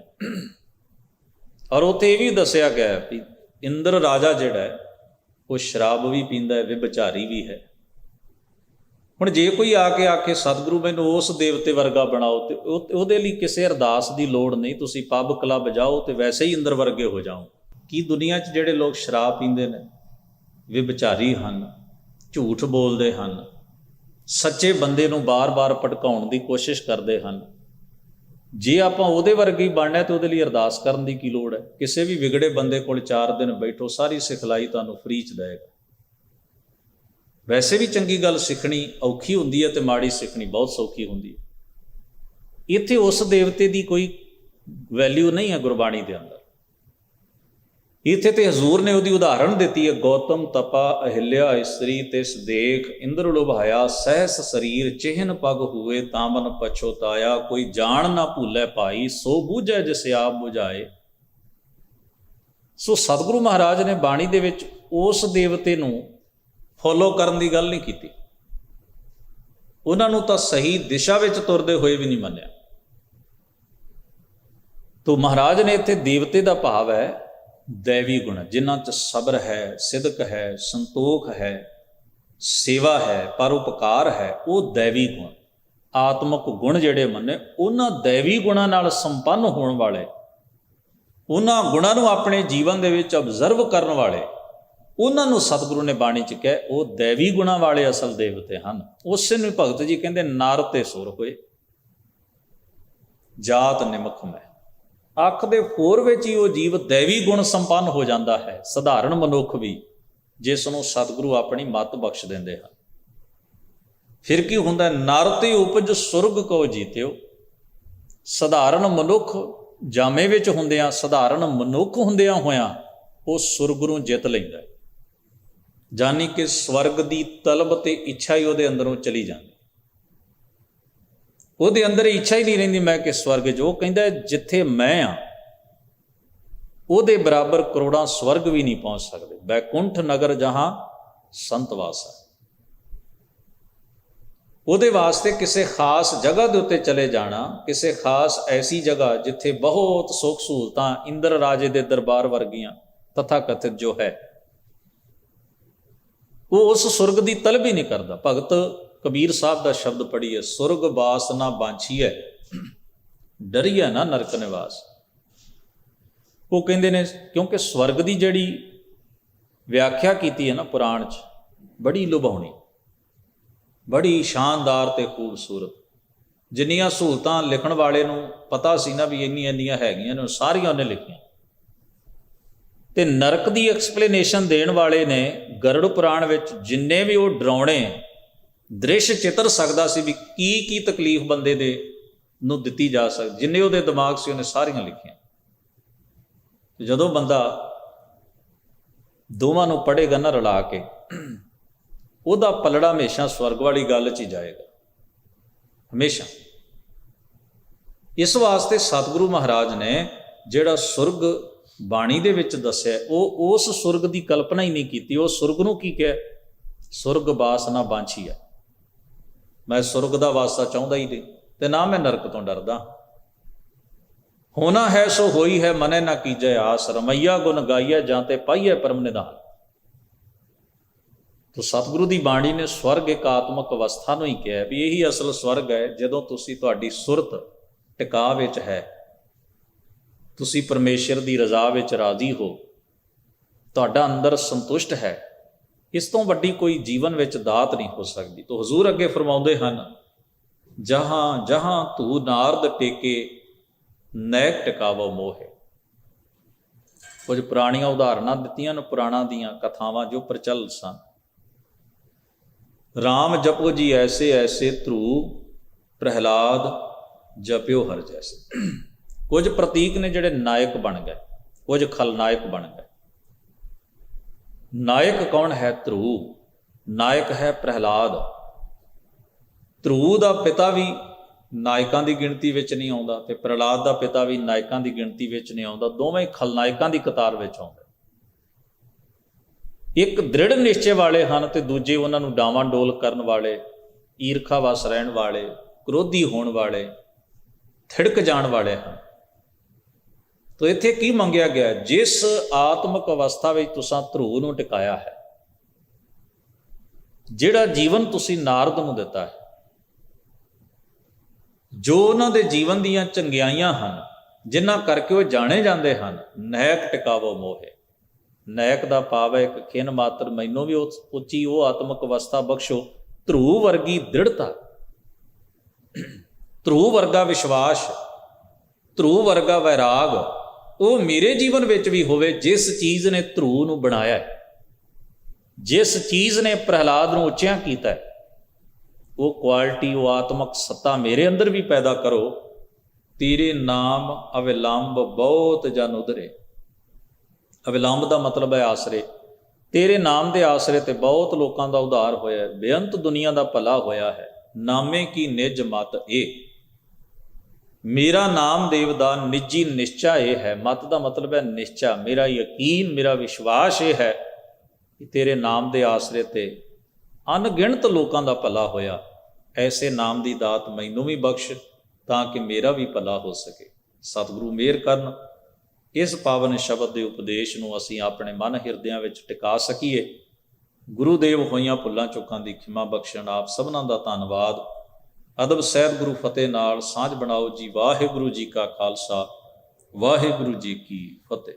ਔਰ ਉੱਥੇ ਇਹ ਵੀ ਦੱਸਿਆ ਗਿਆ ਵੀ ਇੰਦਰ ਰਾਜਾ ਜਿਹੜਾ ਹੈ ਉਹ ਸ਼ਰਾਬ ਵੀ ਪੀਂਦਾ ਹੈ, ਵਿਭਚਾਰੀ ਵੀ ਹੈ। ਹੁਣ ਜੇ ਕੋਈ ਆ ਕੇ ਆਖੇ ਸਤਿਗੁਰੂ ਮੈਨੂੰ ਉਸ ਦੇਵਤੇ ਵਰਗਾ ਬਣਾਓ, ਤੇ ਉਹਦੇ ਲਈ ਕਿਸੇ ਅਰਦਾਸ ਦੀ ਲੋੜ ਨਹੀਂ, ਤੁਸੀਂ ਪੱਬ ਕਲੱਬ ਜਾਓ ਤੇ ਵੈਸੇ ਹੀ ਇੰਦਰ ਵਰਗੇ ਹੋ ਜਾਓ। ਕੀ ਦੁਨੀਆ 'ਚ ਜਿਹੜੇ ਲੋਕ ਸ਼ਰਾਬ ਪੀਂਦੇ ਨੇ, ਵਿਭਚਾਰੀ ਹਨ, ਝੂਠ ਬੋਲਦੇ ਹਨ, ਸੱਚੇ ਬੰਦੇ ਨੂੰ ਬਾਰ-ਬਾਰ ਭਟਕਾਉਣ ਦੀ ਕੋਸ਼ਿਸ਼ ਕਰਦੇ ਹਨ, ਜੇ ਆਪਾਂ ਉਹਦੇ ਵਰਗੇ ਹੀ ਬਣਨਾ ਤਾਂ ਉਹਦੇ ਲਈ ਅਰਦਾਸ ਕਰਨ ਦੀ ਕੀ ਲੋੜ ਹੈ? ਕਿਸੇ ਵੀ ਵਿਗੜੇ ਬੰਦੇ ਕੋਲ 4 ਦਿਨ ਬੈਠੋ, ਸਾਰੀ ਸਿਖਲਾਈ ਤੁਹਾਨੂੰ ਫ੍ਰੀ 'ਚ ਦੇਵੇਗਾ। ਵੈਸੇ ਵੀ ਚੰਗੀ ਗੱਲ ਸਿੱਖਣੀ ਔਖੀ ਹੁੰਦੀ ਹੈ ਤੇ ਮਾੜੀ ਸਿੱਖਣੀ ਬਹੁਤ ਸੌਖੀ ਹੁੰਦੀ ਹੈ। ਇੱਥੇ ਉਸ ਦੇਵਤੇ ਦੀ ਕੋਈ ਵੈਲਿਊ ਨਹੀਂ ਹੈ ਗੁਰਬਾਣੀ ਦੇ ਅੰਦਰ। ਇੱਥੇ ਤੇ ਹਜ਼ੂਰ ਨੇ ਉਹਦੀ ਉਦਾਹਰਣ ਦਿੱਤੀ ਹੈ, ਗੌਤਮ ਤਪਾ ਅਹਿਲਿਆ ਇਸਤਰੀ ਤਿਸ ਦੇਖ ਇੰਦਰ ਲੁਭਾਇਆ ਸਹਿਸ ਸਰੀਰ ਚਿਹਨ ਪਗ ਹੋਏ ਤਾਮਨ ਪਛੋਤਾਇਆ ਕੋਈ ਜਾਣ ਨਾ ਭੂਲੇ ਭਾਈ ਸੋ ਬੂਝੈ ਜਿਸ ਆਪ ਬੁਝਾਏ। ਸੋ ਸਤਿਗੁਰੂ ਮਹਾਰਾਜ ਨੇ ਬਾਣੀ ਦੇ ਵਿੱਚ ਉਸ ਦੇਵਤੇ ਨੂੰ ਫੋਲੋ ਕਰਨ ਦੀ ਗੱਲ ਨਹੀਂ ਕੀਤੀ, ਉਹਨਾਂ ਨੂੰ ਤਾਂ ਸਹੀ ਦਿਸ਼ਾ ਵਿੱਚ ਤੁਰਦੇ ਹੋਏ ਵੀ ਨਹੀਂ ਮੰਨਿਆ। ਤੋ ਮਹਾਰਾਜ ਨੇ ਇੱਥੇ ਦੇਵਤੇ ਦਾ ਭਾਵ ਹੈ ਦੈਵੀ ਗੁਣ, ਜਿਨ੍ਹਾਂ 'ਚ ਸਬਰ ਹੈ, ਸਿਦਕ ਹੈ, ਸੰਤੋਖ ਹੈ, ਸੇਵਾ ਹੈ, ਪਰਉਪਕਾਰ ਹੈ, ਉਹ ਦੈਵੀ ਗੁਣ। ਆਤਮਕ ਗੁਣ ਜਿਹੜੇ ਮੰਨੇ, ਉਹਨਾਂ ਦੈਵੀ ਗੁਣਾਂ ਨਾਲ ਸੰਪੰਨ ਹੋਣ ਵਾਲੇ, ਉਹਨਾਂ ਗੁਣਾਂ ਨੂੰ ਆਪਣੇ ਜੀਵਨ ਦੇ ਵਿੱਚ ਅਬਜ਼ਰਵ ਕਰਨ ਵਾਲੇ, ਉਹਨਾਂ ਨੂੰ ਸਤਿਗੁਰੂ ਨੇ ਬਾਣੀ 'ਚ ਕਿਹਾ ਉਹ ਦੈਵੀ ਗੁਣਾਂ ਵਾਲੇ ਅਸਲ ਦੇਵਤੇ ਹਨ। ਉਸੇ ਨੂੰ ਭਗਤ ਜੀ ਕਹਿੰਦੇ ਨਰ ਤੇ ਸੁਰ ਹੋਏ ਜਾਤ ਨਿਮਖ ਮੈਂ। ਅੱਖ ਦੇ ਫੋਰ ਵਿੱਚ ਹੀ ਉਹ ਜੀਵ ਦੈਵੀ ਗੁਣ ਸੰਪੰਨ ਹੋ ਜਾਂਦਾ ਹੈ, ਸਧਾਰਨ ਮਨੁੱਖ ਵੀ, ਜਿਸ ਨੂੰ ਸਤਿਗੁਰੂ ਆਪਣੀ ਮੱਤ ਬਖਸ਼ ਦਿੰਦੇ ਹਨ। ਫਿਰ ਕੀ ਹੁੰਦਾ? ਨਰ ਤੇ ਉਪਜ ਸੁਰਗ ਕੋ ਜੀਤਿਓ। ਸਧਾਰਨ ਮਨੁੱਖ ਜਾਮੇ ਵਿੱਚ ਹੁੰਦਿਆਂ, ਸਧਾਰਨ ਮਨੁੱਖ ਹੁੰਦਿਆਂ ਹੋਇਆਂ ਉਹ ਸੁਰਗ ਨੂੰ ਜਿੱਤ ਲੈਂਦਾ ਹੈ। ਜਾਨੀ ਕਿ ਸਵਰਗ ਦੀ ਤਲਬ ਤੇ ਇੱਛਾ ਹੀ ਉਹਦੇ ਅੰਦਰੋਂ ਚਲੀ ਜਾਂਦੀ, ਉਹਦੇ ਅੰਦਰ ਇੱਛਾ ਹੀ ਨਹੀਂ ਰਹਿੰਦੀ ਮੈਂ ਕਿ ਸਵਰਗ 'ਚ। ਉਹ ਕਹਿੰਦਾ ਜਿੱਥੇ ਮੈਂ ਹਾਂ ਉਹਦੇ ਬਰਾਬਰ ਕਰੋੜਾਂ ਸਵਰਗ ਵੀ ਨਹੀਂ ਪਹੁੰਚ ਸਕਦੇ। ਬੈਕੁੰਠ ਨਗਰ ਜਹਾਂ ਸੰਤ ਵਾਸਾ। ਉਹਦੇ ਵਾਸਤੇ ਕਿਸੇ ਖਾਸ ਜਗ੍ਹਾ ਦੇ ਉੱਤੇ ਚਲੇ ਜਾਣਾ, ਕਿਸੇ ਖਾਸ ਐਸੀ ਜਗ੍ਹਾ ਜਿੱਥੇ ਬਹੁਤ ਸੁੱਖ ਸਹੂਲਤਾਂ ਇੰਦਰ ਰਾਜੇ ਦੇ ਦਰਬਾਰ ਵਰਗੀਆਂ ਤਥਾ ਕਥਿਤ ਜੋ ਹੈ, ਉਹ ਉਸ ਸੁਰਗ ਦੀ ਤਲਬ ਹੀ ਨਹੀਂ ਕਰਦਾ। ਭਗਤ ਕਬੀਰ ਸਾਹਿਬ ਦਾ ਸ਼ਬਦ ਪੜ੍ਹੀਏ, ਸੁਰਗ ਬਾਸ ਨਾ ਬਾਂਛੀਐ ਡਰੀਐ ਨਾ ਨਰਕ ਨਿਵਾਸ। ਉਹ ਕਹਿੰਦੇ ਨੇ ਕਿਉਂਕਿ ਸਵਰਗ ਦੀ ਜਿਹੜੀ ਵਿਆਖਿਆ ਕੀਤੀ ਹੈ ਨਾ ਪੁਰਾਣ 'ਚ, ਬੜੀ ਲੁਭਾਉਣੀ, ਬੜੀ ਸ਼ਾਨਦਾਰ ਤੇ ਖੂਬਸੂਰਤ। ਜਿੰਨੀਆਂ ਸਹੂਲਤਾਂ ਲਿਖਣ ਵਾਲੇ ਨੂੰ ਪਤਾ ਸੀ ਨਾ ਵੀ ਇੰਨੀਆਂ ਹੈਗੀਆਂ ਨੇ, ਸਾਰੀਆਂ ਉਹਨੇ ਲਿਖੀਆਂ। ਤੇ ਨਰਕ ਦੀ ਐਕਸਪਲੇਨੇਸ਼ਨ ਦੇਣ ਵਾਲੇ ਨੇ ਗਰੜ ਪੁਰਾਣ ਵਿੱਚ ਜਿੰਨੇ ਵੀ ਉਹ ਡਰਾਉਣੇ ਦ੍ਰਿਸ਼ ਚਿੱਤਰ ਸਕਦਾ ਸੀ ਵੀ ਕੀ ਤਕਲੀਫ ਬੰਦੇ ਦੇ ਨੂੰ ਦਿੱਤੀ ਜਾ ਸਕਦੀ, ਜਿੰਨੇ ਉਹਦੇ ਦਿਮਾਗ ਸੀ ਉਹਨੇ ਸਾਰੀਆਂ ਲਿਖੀਆਂ। ਜਦੋਂ ਬੰਦਾ ਦੋਵਾਂ ਨੂੰ ਪੜ੍ਹੇਗਾ ਨਾ ਰਲਾ ਕੇ, ਉਹਦਾ ਪਲੜਾ ਹਮੇਸ਼ਾ ਸਵਰਗ ਵਾਲੀ ਗੱਲ 'ਚ ਹੀ ਜਾਏਗਾ, ਹਮੇਸ਼ਾ। ਇਸ ਵਾਸਤੇ ਸਤਿਗੁਰੂ ਮਹਾਰਾਜ ਨੇ ਜਿਹੜਾ ਸੁਰਗ ਬਾਣੀ ਦੇ ਵਿੱਚ ਦੱਸਿਆ, ਉਹ ਉਸ ਸੁਰਗ ਦੀ ਕਲਪਨਾ ਹੀ ਨਹੀਂ ਕੀਤੀ। ਉਹ ਸੁਰਗ ਨੂੰ ਕੀ ਕਿਹਾ? ਸੁਰਗ ਬਾਸ ਨਾ ਬਾਂਛੀਆ, ਮੈਂ ਸੁਰਗ ਦਾ ਵਾਸਤਾ ਚਾਹੁੰਦਾ ਹੀ ਨਹੀਂ, ਤੇ ਨਾ ਮੈਂ ਨਰਕ ਤੋਂ ਡਰਦਾ। ਹੋਣਾ ਹੈ ਸੋ ਹੋਈ ਹੈ, ਮਨੇ ਨਾ ਕੀਜੈ ਆਸ, ਰਮਈਆ ਗੁਣ ਗਾਈਐ ਜਾਂ ਤੇ ਪਾਈਐ ਪਰਮ ਨਿਧਾਨ। ਤੋ ਸਤਿਗੁਰੂ ਦੀ ਬਾਣੀ ਨੇ ਸਵਰਗ ਇੱਕ ਆਤਮਕ ਅਵਸਥਾ ਨੂੰ ਹੀ ਕਿਹਾ ਵੀ ਇਹੀ ਅਸਲ ਸਵਰਗ ਹੈ, ਜਦੋਂ ਤੁਹਾਡੀ ਸੁਰਤ ਟਿਕਾ ਵਿੱਚ ਹੈ, ਤੁਸੀਂ ਪਰਮੇਸ਼ਰ ਦੀ ਰਜ਼ਾ ਵਿੱਚ ਰਾਜ਼ੀ ਹੋ, ਤੁਹਾਡਾ ਅੰਦਰ ਸੰਤੁਸ਼ਟ ਹੈ। ਇਸ ਤੋਂ ਵੱਡੀ ਕੋਈ ਜੀਵਨ ਵਿੱਚ ਦਾਤ ਨਹੀਂ ਹੋ ਸਕਦੀ। ਤੋ ਹਜ਼ੂਰ ਅੱਗੇ ਫਰਮਾਉਂਦੇ ਹਨ, ਜਹਾਂ ਜਹਾਂ ਧੂ ਨਾਰਦ ਟੇਕੇ, ਨੈਕ ਟਿਕਾਵੋ ਮੋਹੇ। ਕੁਝ ਪੁਰਾਣੀਆਂ ਉਦਾਹਰਨਾਂ ਦਿੱਤੀਆਂ ਨੇ, ਪੁਰਾਣਾਂ ਦੀਆਂ ਕਥਾਵਾਂ ਜੋ ਪ੍ਰਚਲਿਤ ਸਨ। ਰਾਮ ਜਪੋ ਜੀ ਐਸੇ ਐਸੇ, ਧਰੂ ਪ੍ਰਹਿਲਾਦ ਜਪਿਓ ਹਰ ਜੈਸੇ। ਕੁਝ ਪ੍ਰਤੀਕ ਨੇ ਜਿਹੜੇ ਨਾਇਕ ਬਣ ਗਏ, ਕੁਝ ਖਲਨਾਇਕ ਬਣ ਗਏ। ਨਾਇਕ ਕੌਣ ਹੈ? ਧਰੂ। ਨਾਇਕ ਹੈ ਪ੍ਰਹਿਲਾਦ। ਧਰੂ ਦਾ ਪਿਤਾ ਵੀ ਨਾਇਕਾਂ ਦੀ ਗਿਣਤੀ ਵਿੱਚ ਨਹੀਂ ਆਉਂਦਾ, ਤੇ ਪ੍ਰਹਿਲਾਦ ਦਾ ਪਿਤਾ ਵੀ ਨਾਇਕਾਂ ਦੀ ਗਿਣਤੀ ਵਿੱਚ ਨਹੀਂ ਆਉਂਦਾ। ਦੋਵੇਂ ਖਲਨਾਇਕਾਂ ਦੀ ਕਤਾਰ ਵਿੱਚ ਆਉਂਦੇ। ਇੱਕ ਦ੍ਰਿੜ ਨਿਸ਼ਚੇ ਵਾਲੇ ਹਨ, ਤੇ ਦੂਜੇ ਉਹਨਾਂ ਨੂੰ ਡਾਵਾਂ ਡੋਲ ਕਰਨ ਵਾਲੇ, ਈਰਖਾ ਵਸ ਰਹਿਣ ਵਾਲੇ, ਕ੍ਰੋਧੀ ਹੋਣ ਵਾਲੇ, ਥਿੜਕ ਜਾਣ ਵਾਲੇ ਹਨ। ਤੋ ਇੱਥੇ ਕੀ ਮੰਗਿਆ ਗਿਆ? ਜਿਸ ਆਤਮਿਕ ਅਵਸਥਾ ਵਿੱਚ ਤੁਸੀਂ ਧਰੂ ਨੂੰ ਟਿਕਾਇਆ ਹੈ, ਜਿਹੜਾ ਜੀਵਨ ਤੁਸੀਂ ਨਾਰਦ ਨੂੰ ਦਿੱਤਾ ਹੈ, ਜੋ ਉਹਨਾਂ ਦੇ ਜੀਵਨ ਦੀਆਂ ਚੰਗਿਆਈਆਂ ਹਨ, ਜਿਨ੍ਹਾਂ ਕਰਕੇ ਉਹ ਜਾਣੇ ਜਾਂਦੇ ਹਨ, ਨੈਕ ਟਿਕਾਵੋ ਮੋਹੇ। ਨੈਕ ਦਾ ਭਾਵ ਹੈ ਇੱਕ ਖਿਨ ਮਾਤਰ, ਮੈਨੂੰ ਵੀ ਉੱਚੀ ਉਹ ਆਤਮਿਕ ਅਵਸਥਾ ਬਖਸ਼ੋ, ਧਰੂ ਵਰਗੀ ਦ੍ਰਿੜਤਾ, ਧਰੂ ਵਰਗਾ ਵਿਸ਼ਵਾਸ, ਧਰੂ ਵਰਗਾ ਵੈਰਾਗ ਉਹ ਮੇਰੇ ਜੀਵਨ ਵਿੱਚ ਵੀ ਹੋਵੇ। ਜਿਸ ਚੀਜ਼ ਨੇ ਧਰੂ ਨੂੰ ਬਣਾਇਆ ਹੈ, ਜਿਸ ਚੀਜ਼ ਨੇ ਪ੍ਰਹਿਲਾਦ ਨੂੰ ਉੱਚਿਆਂ ਕੀਤਾ ਹੈ, ਉਹ ਕੁਆਲਿਟੀ, ਉਹ ਆਤਮਕ ਸੱਤਾ ਮੇਰੇ ਅੰਦਰ ਵੀ ਪੈਦਾ ਕਰੋ। ਤੇਰੇ ਨਾਮ ਅਵਿਲੰਬ ਬਹੁਤ ਜਨ ਉਧਰੇ। ਅਵਿਲੰਬ ਦਾ ਮਤਲਬ ਹੈ ਆਸਰੇ। ਤੇਰੇ ਨਾਮ ਦੇ ਆਸਰੇ ਤੇ ਬਹੁਤ ਲੋਕਾਂ ਦਾ ਉਧਾਰ ਹੋਇਆ, ਬੇਅੰਤ ਦੁਨੀਆ ਦਾ ਭਲਾ ਹੋਇਆ ਹੈ। ਨਾਮੇ ਕੀ ਨਿਜ ਮਤ ਇਹ, ਮੇਰਾ ਨਾਮਦੇਵ ਦਾ ਨਿੱਜੀ ਨਿਸ਼ਚਾ ਇਹ ਹੈ। ਮਤ ਦਾ ਮਤਲਬ ਹੈ ਨਿਸ਼ਚਾ, ਮੇਰਾ ਯਕੀਨ, ਮੇਰਾ ਵਿਸ਼ਵਾਸ ਇਹ ਹੈ ਕਿ ਤੇਰੇ ਨਾਮ ਦੇ ਆਸਰੇ ਤੇ ਅਣਗਿਣਤ ਲੋਕਾਂ ਦਾ ਭਲਾ ਹੋਇਆ। ਐਸੇ ਨਾਮ ਦੀ ਦਾਤ ਮੈਨੂੰ ਵੀ ਬਖਸ਼, ਤਾਂ ਕਿ ਮੇਰਾ ਵੀ ਭਲਾ ਹੋ ਸਕੇ। ਸਤਿਗੁਰੂ ਮਿਹਰ ਕਰਨ, ਇਸ ਪਾਵਨ ਸ਼ਬਦ ਦੇ ਉਪਦੇਸ਼ ਨੂੰ ਅਸੀਂ ਆਪਣੇ ਮਨ ਹਿਰਦਿਆਂ ਵਿੱਚ ਟਿਕਾ ਸਕੀਏ। ਗੁਰੂਦੇਵ ਹੋਈਆਂ ਭੁੱਲਾਂ ਚੁੱਕਾਂ ਦੀ ਖਿਮਾ ਬਖਸ਼ਣ। ਆਪ ਸਭਨਾਂ ਦਾ ਧੰਨਵਾਦ। ਅਦਬ ਸਹਿਤ ਗੁਰੂ ਫਤਿਹ ਨਾਲ ਸਾਂਝ ਬਣਾਓ ਜੀ। ਵਾਹਿਗੁਰੂ ਜੀ ਕਾ ਖਾਲਸਾ, ਵਾਹਿਗੁਰੂ ਜੀ ਕੀ ਫਤਿਹ।